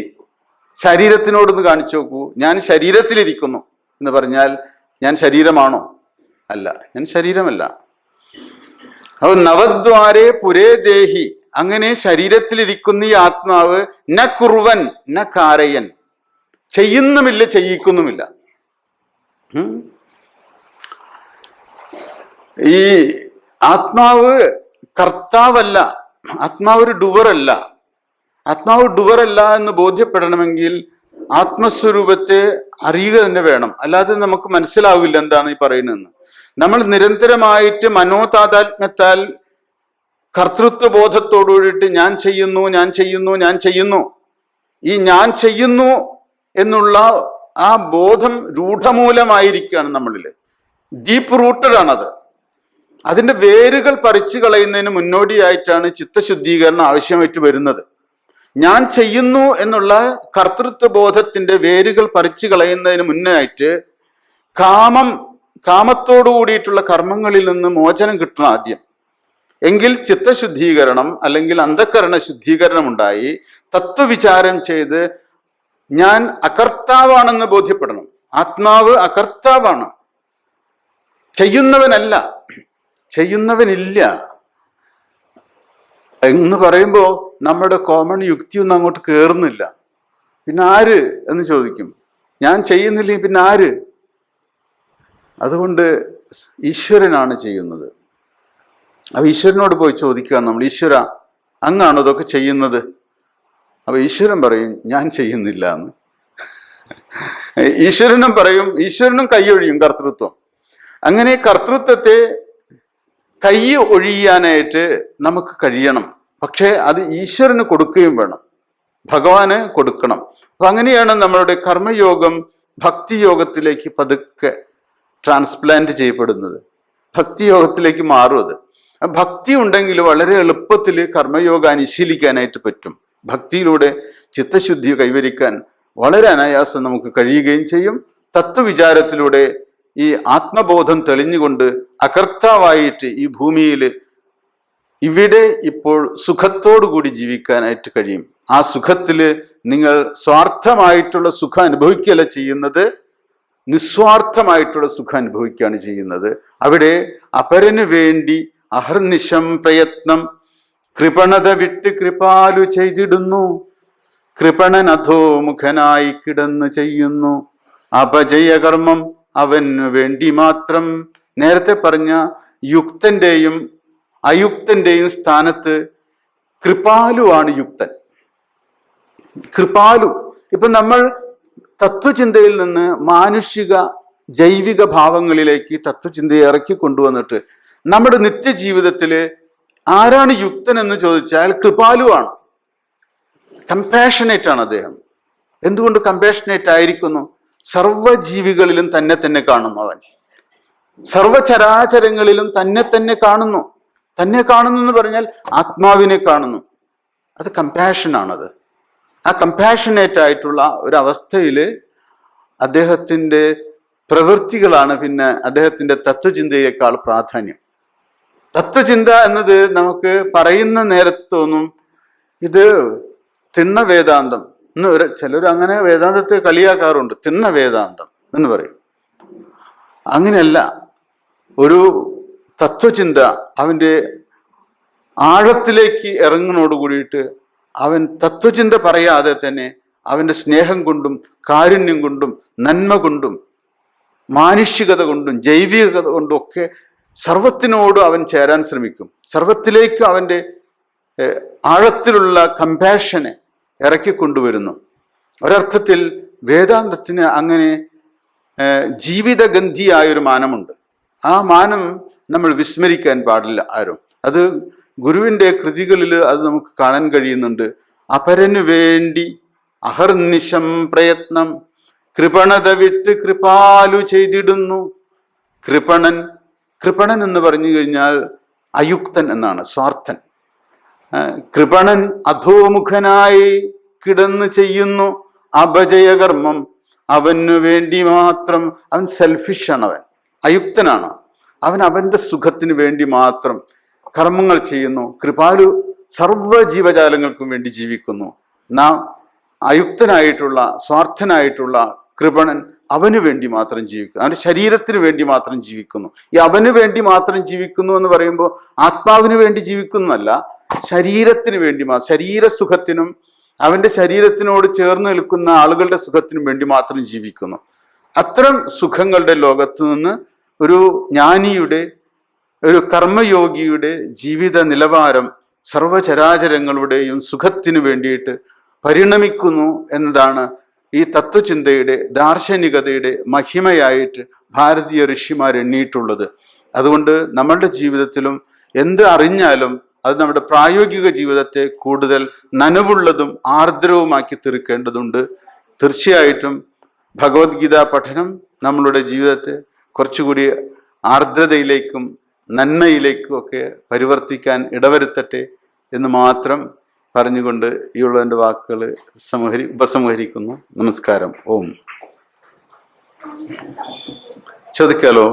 ശരീരത്തിനോടൊന്ന് കാണിച്ചു നോക്കൂ. ഞാൻ ശരീരത്തിലിരിക്കുന്നു എന്ന് പറഞ്ഞാൽ ഞാൻ ശരീരമാണോ? അല്ല, ഞാൻ ശരീരമല്ല. അപ്പൊ നവദ്വാരേ പുരേ ദേഹി, അങ്ങനെ ശരീരത്തിലിരിക്കുന്ന ഈ ആത്മാവ് ന കുർവൻ ന കാരയൻ, ചെയ്യുന്നുമില്ല ചെയ്യിക്കുന്നുമില്ല. ഈ ആത്മാവ് കർത്താവല്ല, ആത്മാവ് ഒരു ഡുവറല്ല. ആത്മാവ് ഡുവറല്ല എന്ന് ബോധ്യപ്പെടണമെങ്കിൽ ആത്മസ്വരൂപത്തെ അറിയുക തന്നെ വേണം. അല്ലാതെ നമുക്ക് മനസ്സിലാവില്ല എന്താണ് ഈ പറയുന്നതെന്ന്. നമ്മൾ നിരന്തരമായിട്ട് മനോതാതാത്മ്യത്താൽ കർത്തൃത്വ ബോധത്തോടുകൂടിയിട്ട് ഞാൻ ചെയ്യുന്നു ഈ ഞാൻ ചെയ്യുന്നു എന്നുള്ള ആ ബോധം രൂഢമൂലമായിരിക്കുകയാണ് നമ്മളിൽ. ഡീപ്പ് റൂട്ടഡ് ആണത്. അതിന്റെ വേരുകൾ പറിച്ചു കളയുന്നതിന് മുന്നോടിയായിട്ടാണ് ചിത്തശുദ്ധീകരണം ആവശ്യമായിട്ട് വരുന്നത്. ഞാൻ ചെയ്യുന്നു എന്നുള്ള കർത്തൃത്വ ബോധത്തിന്റെ വേരുകൾ പറിച്ചു കളയുന്നതിന് മുന്നായിട്ട് കാമത്തോടു കൂടിയിട്ടുള്ള കർമ്മങ്ങളിൽ നിന്ന് മോചനം കിട്ടണം ആദ്യം. എങ്കിൽ ചിത്തശുദ്ധീകരണം അല്ലെങ്കിൽ അന്ധക്കരണ ശുദ്ധീകരണം ഉണ്ടായി തത്വവിചാരം ചെയ്ത് ഞാൻ അകർത്താവാണെന്ന് ബോധ്യപ്പെടണം. ആത്മാവ് അകർത്താവാണ്, ചെയ്യുന്നവനില്ല എന്ന് പറയുമ്പോൾ നമ്മുടെ കോമൺ യുക്തിയൊന്നും അങ്ങോട്ട് കയറുന്നില്ല. പിന്നെ ആര് എന്ന് ചോദിക്കും. ഞാൻ ചെയ്യുന്നില്ലെങ്കിൽ പിന്നെ ആര്? അതുകൊണ്ട് ഈശ്വരനാണ് ചെയ്യുന്നത്. അപ്പൊ ഈശ്വരനോട് പോയി ചോദിക്കുകയാണ് നമ്മൾ, ഈശ്വര അങ്ങാണോ ഇതൊക്കെ ചെയ്യുന്നത്? അപ്പൊ ഈശ്വരൻ പറയും ഞാൻ ചെയ്യുന്നില്ല എന്ന്. ഈശ്വരനും കൈയൊഴിയും കർത്തൃത്വം. അങ്ങനെ കർത്തൃത്വത്തെ കൈ ഒഴിയാനായിട്ട് നമുക്ക് കഴിയണം. പക്ഷേ അത് ഈശ്വരന് കൊടുക്കുകയും വേണം, ഭഗവാന് കൊടുക്കണം. അപ്പൊ അങ്ങനെയാണ് നമ്മളുടെ കർമ്മയോഗം ഭക്തിയോഗത്തിലേക്ക് പതുക്കെ ട്രാൻസ്പ്ലാന്റ് ചെയ്യപ്പെടുന്നത്. ഭക്തിയോഗത്തിലേക്ക് മാറും അത്. ഭക്തി ഉണ്ടെങ്കിൽ വളരെ എളുപ്പത്തിൽ കർമ്മയോഗം അനുശീലിക്കാനായിട്ട് പറ്റും. ഭക്തിയിലൂടെ ചിത്തശുദ്ധി കൈവരിക്കാൻ വളരെ അനായാസം നമുക്ക് കഴിയുകയും ചെയ്യും. തത്വവിചാരത്തിലൂടെ ഈ ആത്മബോധം തെളിഞ്ഞുകൊണ്ട് അകർത്താവായിട്ട് ഈ ഭൂമിയിൽ ഇവിടെ ഇപ്പോൾ സുഖത്തോടു കൂടി ജീവിക്കാനായിട്ട് കഴിയും. ആ സുഖത്തിൽ നിങ്ങൾ സ്വാർത്ഥമായിട്ടുള്ള സുഖം അനുഭവിക്കുകയല്ല ചെയ്യുന്നത്, നിസ്വാർത്ഥമായിട്ടുള്ള സുഖം അനുഭവിക്കുകയാണ് ചെയ്യുന്നത്. അവിടെ അപരന് വേണ്ടി അഹർനിശം പ്രയത്നം കൃപണത വിട്ട് കൃപാലു ചെയ്തിടുന്നു. കൃപണൻ അധോമുഖനായി കിടന്ന് ചെയ്യുന്നു അപജയകർമ്മം അവന് വേണ്ടി മാത്രം. നേരത്തെ പറഞ്ഞ യുക്തന്റെയും അയുക്തന്റെയും സ്ഥാനത്ത് കൃപാലുവാണ് യുക്തൻ. കൃപാലു. ഇപ്പൊ നമ്മൾ തത്വചിന്തയിൽ നിന്ന് മാനുഷിക ജൈവിക ഭാവങ്ങളിലേക്ക് തത്വചിന്തയെ ഇറക്കി കൊണ്ടുവന്നിട്ട് നമ്മുടെ നിത്യജീവിതത്തിൽ ആരാണ് യുക്തൻ എന്ന് ചോദിച്ചാൽ കൃപാലുവാണ്, കമ്പാഷനേറ്റ് ആണ് അദ്ദേഹം. എന്തുകൊണ്ട് കമ്പാഷനേറ്റ് ആയിരിക്കുന്നു? സർവ്വജീവികളിലും തന്നെ തന്നെ കാണുന്നവൻ, സർവചരാചരങ്ങളിലും തന്നെ തന്നെ കാണുന്നു. തന്നെ കാണുന്നു എന്ന് പറഞ്ഞാൽ ആത്മാവിനെ കാണുന്നു. അത് കമ്പാഷനാണത്. ആ കമ്പാഷനേറ്റ് ആയിട്ടുള്ള ഒരവസ്ഥയിൽ അദ്ദേഹത്തിൻ്റെ പ്രവൃത്തികളാണ് പിന്നെ അദ്ദേഹത്തിൻ്റെ തത്വചിന്തയേക്കാൾ പ്രാധാന്യം. തത്വചിന്ത എന്നത് നമുക്ക് പറയുന്ന നേരത്ത് തോന്നും ഇത് തിണ്ണ വേദാന്തം എന്ന്. ചിലർ അങ്ങനെ വേദാന്തത്തെ കളിയാക്കാറുണ്ട്, തിണ്ണ വേദാന്തം എന്ന് പറയും. അങ്ങനെയല്ല. ഒരു തത്വചിന്ത അവൻ്റെ ആഴത്തിലേക്ക് ഇറങ്ങുന്നതോട് കൂടിയിട്ട് അവൻ തത്വചിന്ത പറയാതെ തന്നെ അവൻ്റെ സ്നേഹം കൊണ്ടും കാരുണ്യം കൊണ്ടും നന്മ കൊണ്ടും മാനുഷികത കൊണ്ടും ജൈവികത കൊണ്ടും ഒക്കെ സർവത്തിനോട് അവൻ ചേരാൻ ശ്രമിക്കും. സർവത്തിലേക്ക് അവൻ്റെ ആഴത്തിലുള്ള കമ്പാഷനെ ഇറക്കിക്കൊണ്ടുവരുന്നു. ഒരർത്ഥത്തിൽ വേദാന്തത്തിന് അങ്ങനെ ജീവിതഗന്ധിയായൊരു മാനമുണ്ട്. ആ മാനം നമ്മൾ വിസ്മരിക്കാൻ പാടില്ല ആരും. അത് ഗുരുവിൻ്റെ കൃതികളിൽ അത് നമുക്ക് കാണാൻ കഴിയുന്നുണ്ട്. അപരനു വേണ്ടി അഹർനിശം പ്രയത്നം കൃപണത വിട്ട് കൃപാലു ചെയ്തിടുന്നു. കൃപണൻ എന്ന് പറഞ്ഞു കഴിഞ്ഞാൽ അയുക്തൻ എന്നാണ്, സ്വാർത്ഥൻ. കൃപണൻ അധോമുഖനായി കിടന്ന് ചെയ്യുന്നു അപജയകർമ്മം. അവനു വേണ്ടി മാത്രം. അവൻ സെൽഫിഷാണ്, അവൻ അയുക്തനാണ്. അവൻ അവൻ്റെ സുഖത്തിന് വേണ്ടി മാത്രം കർമ്മങ്ങൾ ചെയ്യുന്നു. കൃപാലു സർവ്വ ജീവജാലങ്ങൾക്കും വേണ്ടി ജീവിക്കുന്നു. നാം അയുക്തനായിട്ടുള്ള സ്വാർത്ഥനായിട്ടുള്ള കൃപണൻ അവന് വേണ്ടി മാത്രം ജീവിക്കുന്നു, അവൻ്റെ ശരീരത്തിന് വേണ്ടി മാത്രം ജീവിക്കുന്നു. ഈ അവന് വേണ്ടി മാത്രം ജീവിക്കുന്നു എന്ന് പറയുമ്പോൾ ആത്മാവിന് വേണ്ടി ജീവിക്കുന്നതല്ല, ശരീരത്തിന് വേണ്ടി മാത്രം, ശരീരസുഖത്തിനും അവൻ്റെ ശരീരത്തിനോട് ചേർന്ന് നിൽക്കുന്ന ആളുകളുടെ സുഖത്തിനും വേണ്ടി മാത്രം ജീവിക്കുന്നു. അത്തരം സുഖങ്ങളുടെ ലോകത്ത് നിന്ന് ഒരു ജ്ഞാനിയുടെ, ഒരു കർമ്മയോഗിയുടെ ജീവിത നിലവാരം സർവചരാചരങ്ങളുടെയും സുഖത്തിനു വേണ്ടിയിട്ട് പരിണമിക്കുന്നു എന്നതാണ് ഈ തത്വചിന്തയുടെ ദാർശനികതയുടെ മഹിമയായിട്ട് ഭാരതീയ ഋഷിമാർ എണ്ണിയിട്ടുള്ളത്. അതുകൊണ്ട് നമ്മളുടെ ജീവിതത്തിലും എന്ത് അറിഞ്ഞാലും അത് നമ്മുടെ പ്രായോഗിക ജീവിതത്തെ കൂടുതൽ നനവുള്ളതും ആർദ്രവുമാക്കി തീർക്കേണ്ടതുണ്ട്. തീർച്ചയായിട്ടും ഭഗവത്ഗീത പഠനം നമ്മളുടെ ജീവിതത്തെ കുറച്ചുകൂടി ആർദ്രതയിലേക്കും നന്മയിലേക്കും ഒക്കെ പരിവർത്തിക്കാൻ ഇടവരുത്തട്ടെ എന്ന് മാത്രം പറഞ്ഞുകൊണ്ട് ഈ ഉള്ള എൻ്റെ വാക്കുകൾ ഉപസംഹരിക്കുന്നു. നമസ്കാരം. ഓം. ചോദിക്കാലോ?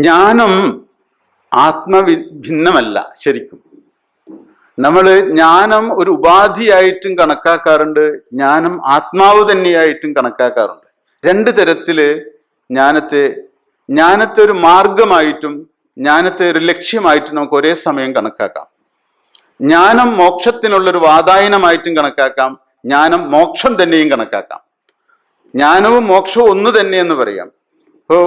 ജ്ഞാനം ആത്മഭിന്നമല്ല. ശരിക്കും നമ്മൾ ജ്ഞാനം ഒരു ഉപാധിയായിട്ടും കണക്കാക്കാറുണ്ട്, ജ്ഞാനം ആത്മാവ് തന്നെയായിട്ടും കണക്കാക്കാറുണ്ട്. രണ്ട് തരത്തില് ജ്ഞാനത്തെ ഒരു മാർഗമായിട്ടും ജ്ഞാനത്തെ ഒരു ലക്ഷ്യമായിട്ടും നമുക്ക് ഒരേ സമയം കണക്കാക്കാം. ജ്ഞാനം മോക്ഷത്തിനുള്ളൊരു വാതായനമായിട്ടും കണക്കാക്കാം, ജ്ഞാനം മോക്ഷം തന്നെയും കണക്കാക്കാം. ജ്ഞാനവും മോക്ഷവും ഒന്ന് തന്നെയെന്ന് പറയാം. ഇപ്പോൾ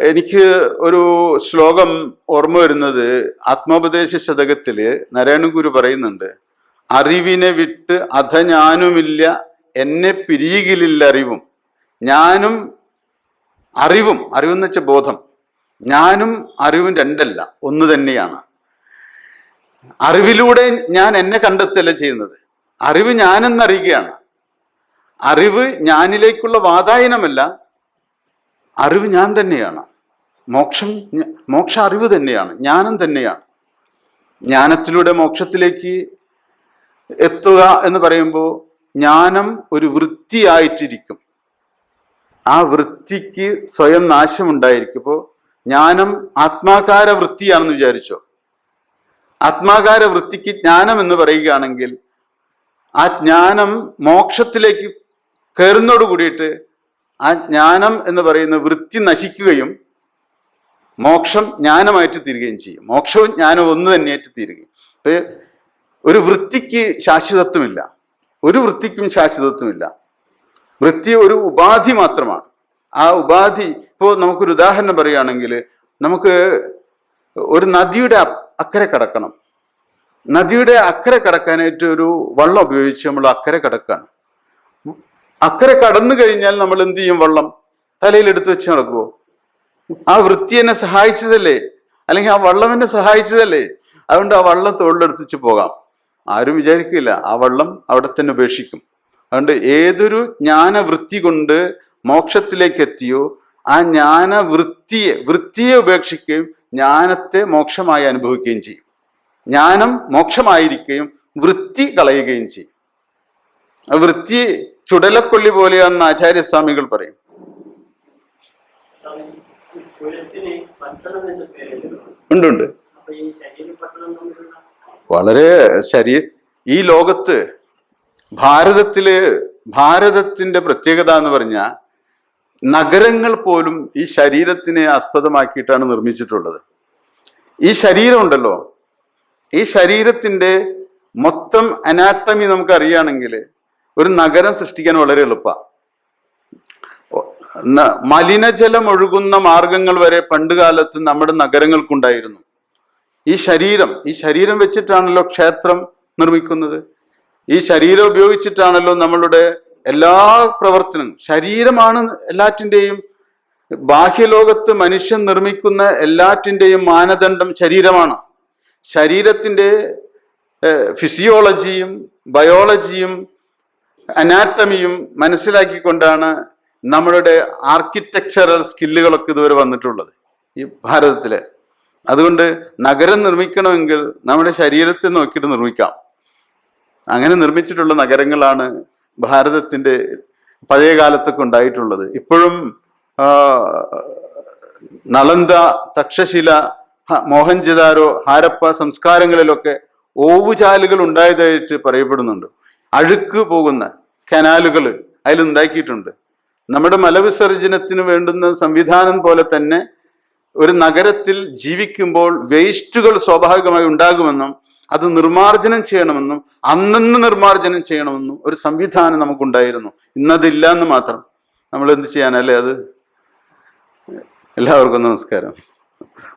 എനിക്ക് ഒരു ശ്ലോകം ഓർമ്മ വരുന്നത് ആത്മോപദേശ ശതകത്തില് നാരായണ ഗുരു പറയുന്നുണ്ട്, അറിവിനെ വിട്ട് അധ ഞാനുമില്ല എന്നെ പിരിയുകിലില്ല അറിവും. ഞാനും അറിവും എന്ന് വെച്ച ബോധം, ഞാനും അറിവും രണ്ടല്ല, ഒന്ന് തന്നെയാണ്. അറിവിലൂടെ ഞാൻ എന്നെ കണ്ടെത്തല്ല ചെയ്യുന്നത്, അറിവ് ഞാനെന്നറിയുകയാണ്. അറിവ് ഞാനിലേക്കുള്ള വാതായനമല്ല, അറിവ് ഞാൻ തന്നെയാണ്. മോക്ഷ അറിവ് തന്നെയാണ്, ജ്ഞാനം തന്നെയാണ്. ജ്ഞാനത്തിലൂടെ മോക്ഷത്തിലേക്ക് എത്തുക എന്ന് പറയുമ്പോൾ ജ്ഞാനം ഒരു വൃത്തിയായിട്ടിരിക്കും. ആ വൃത്തിക്ക് സ്വയം നാശമുണ്ടായിരിക്കും. ഇപ്പോൾ ജ്ഞാനം ആത്മാകാര വൃത്തിയാണെന്ന് വിചാരിച്ചോ. ആത്മാകാര വൃത്തിക്ക് ജ്ഞാനം എന്ന് പറയുകയാണെങ്കിൽ ആ ജ്ഞാനം മോക്ഷത്തിലേക്ക് കയറുന്നതോട് കൂടിയിട്ട് ആ ജ്ഞാനം എന്ന് പറയുന്ന വൃത്തി നശിക്കുകയും മോക്ഷം ജ്ഞാനമായിട്ട് തീരുകയും ചെയ്യും. മോക്ഷവും ജ്ഞാനവും ഒന്ന് തന്നെയായിട്ട് തീരുകയും. ഒരു വൃത്തിക്ക് ശാശ്വതത്വമില്ല, ഒരു വൃത്തിക്കും ശാശ്വതത്വമില്ല. വൃത്തി ഒരു ഉപാധി മാത്രമാണ്. ആ ഉപാധി, ഇപ്പോൾ നമുക്കൊരു ഉദാഹരണം പറയുകയാണെങ്കിൽ, നമുക്ക് ഒരു നദിയുടെ അക്കരെ കടക്കണം. നദിയുടെ അക്കരെ കടക്കാനായിട്ട് ഒരു വള്ളം ഉപയോഗിച്ച് നമ്മൾ അക്കരെ കടക്കാണ്. അക്കരെ കടന്നു കഴിഞ്ഞാൽ നമ്മൾ എന്ത് ചെയ്യും? വള്ളം തലയിലെടുത്ത് വെച്ച് നടക്കുവോ? ആ വൃത്തി എന്നെ സഹായിച്ചതല്ലേ, അല്ലെങ്കിൽ ആ വള്ളം എന്നെ സഹായിച്ചതല്ലേ, അതുകൊണ്ട് ആ വള്ളം തോളിലെടുത്ത് വെച്ച് പോകാം. ആരും വിചാരിക്കില്ല, ആ വള്ളം അവിടെ തന്നെ ഉപേക്ഷിക്കും. അതുകൊണ്ട് ഏതൊരു ജ്ഞാനവൃത്തി കൊണ്ട് മോക്ഷത്തിലേക്ക് എത്തിയോ ആ വൃത്തിയെ ഉപേക്ഷിക്കുകയും ജ്ഞാനത്തെ മോക്ഷമായി അനുഭവിക്കുകയും ചെയ്യും. ജ്ഞാനം മോക്ഷമായിരിക്കുകയും വൃത്തി കളയുകയും ചെയ്യും. ആ വൃത്തി ചുടലക്കൊള്ളി പോലെയാണെന്ന് ആചാര്യസ്വാമികൾ പറയും. ഉണ്ട്. വളരെ ഈ ലോകത്ത് ഭാരതത്തിന്റെ പ്രത്യേകത എന്ന് പറഞ്ഞാൽ നഗരങ്ങൾ പോലും ഈ ശരീരത്തിനെ ആസ്പദമാക്കിയിട്ടാണ് നിർമ്മിച്ചിട്ടുള്ളത്. ഈ ശരീരം ഉണ്ടല്ലോ, ഈ ശരീരത്തിന്റെ മൊത്തം അനാട്ടമി നമുക്ക് അറിയുകയാണെങ്കിൽ ഒരു നഗരം സൃഷ്ടിക്കാൻ വളരെ എളുപ്പമാണ്. മലിനജലം ഒഴുകുന്ന മാർഗങ്ങൾ വരെ പണ്ട് കാലത്ത് നമ്മുടെ നഗരങ്ങൾക്കുണ്ടായിരുന്നു. ഈ ശരീരം വെച്ചിട്ടാണല്ലോ ക്ഷേത്രം നിർമ്മിക്കുന്നത്. ഈ ശരീരം ഉപയോഗിച്ചിട്ടാണല്ലോ നമ്മളുടെ എല്ലാ പ്രവർത്തനവും. ശരീരമാണ് എല്ലാറ്റിൻ്റെയും, ബാഹ്യലോകത്ത് മനുഷ്യൻ നിർമ്മിക്കുന്ന എല്ലാറ്റിൻ്റെയും മാനദണ്ഡം ശരീരമാണ്. ശരീരത്തിൻ്റെ ഫിസിയോളജിയും ബയോളജിയും അനാട്ടമിയും മനസ്സിലാക്കിക്കൊണ്ടാണ് നമ്മളുടെ ആർക്കിടെക്ചറൽ സ്കില്ലുകളൊക്കെ ഇതുവരെ വന്നിട്ടുള്ളത് ഈ ഭാരതത്തിലെ. അതുകൊണ്ട് നഗരം നിർമ്മിക്കണമെങ്കിൽ നമ്മുടെ ശരീരത്തെ നോക്കിയിട്ട് നിർമ്മിക്കാം. അങ്ങനെ നിർമ്മിച്ചിട്ടുള്ള നഗരങ്ങളാണ് ഭാരതത്തിൻ്റെ പഴയ കാലത്തൊക്കെ ഉണ്ടായിട്ടുള്ളത്. ഇപ്പോഴും നളന്ദ, തക്ഷശില, മോഹൻജദാരോ, ഹാരപ്പ സംസ്കാരങ്ങളിലൊക്കെ ഓവുചാലുകൾ ഉണ്ടായതായിട്ട് പറയപ്പെടുന്നുണ്ട്. അഴുക്ക് പോകുന്ന കനാലുകൾ അതിലുണ്ടാക്കിയിട്ടുണ്ട്. നമ്മുടെ മലവിസർജനത്തിന് വേണ്ടുന്ന സംവിധാനം പോലെ തന്നെ ഒരു നഗരത്തിൽ ജീവിക്കുമ്പോൾ വേസ്റ്റുകൾ സ്വാഭാവികമായി ഉണ്ടാകുമെന്നും അത് നിർമ്മാർജ്ജനം ചെയ്യണമെന്നും അന്നന്ന് നിർമ്മാർജ്ജനം ചെയ്യണമെന്നും ഒരു സംവിധാനം നമുക്കുണ്ടായിരുന്നു. ഇന്നതില്ല എന്ന് മാത്രം. നമ്മൾ എന്ത് ചെയ്യാനല്ലേ അത്. എല്ലാവർക്കും നമസ്കാരം.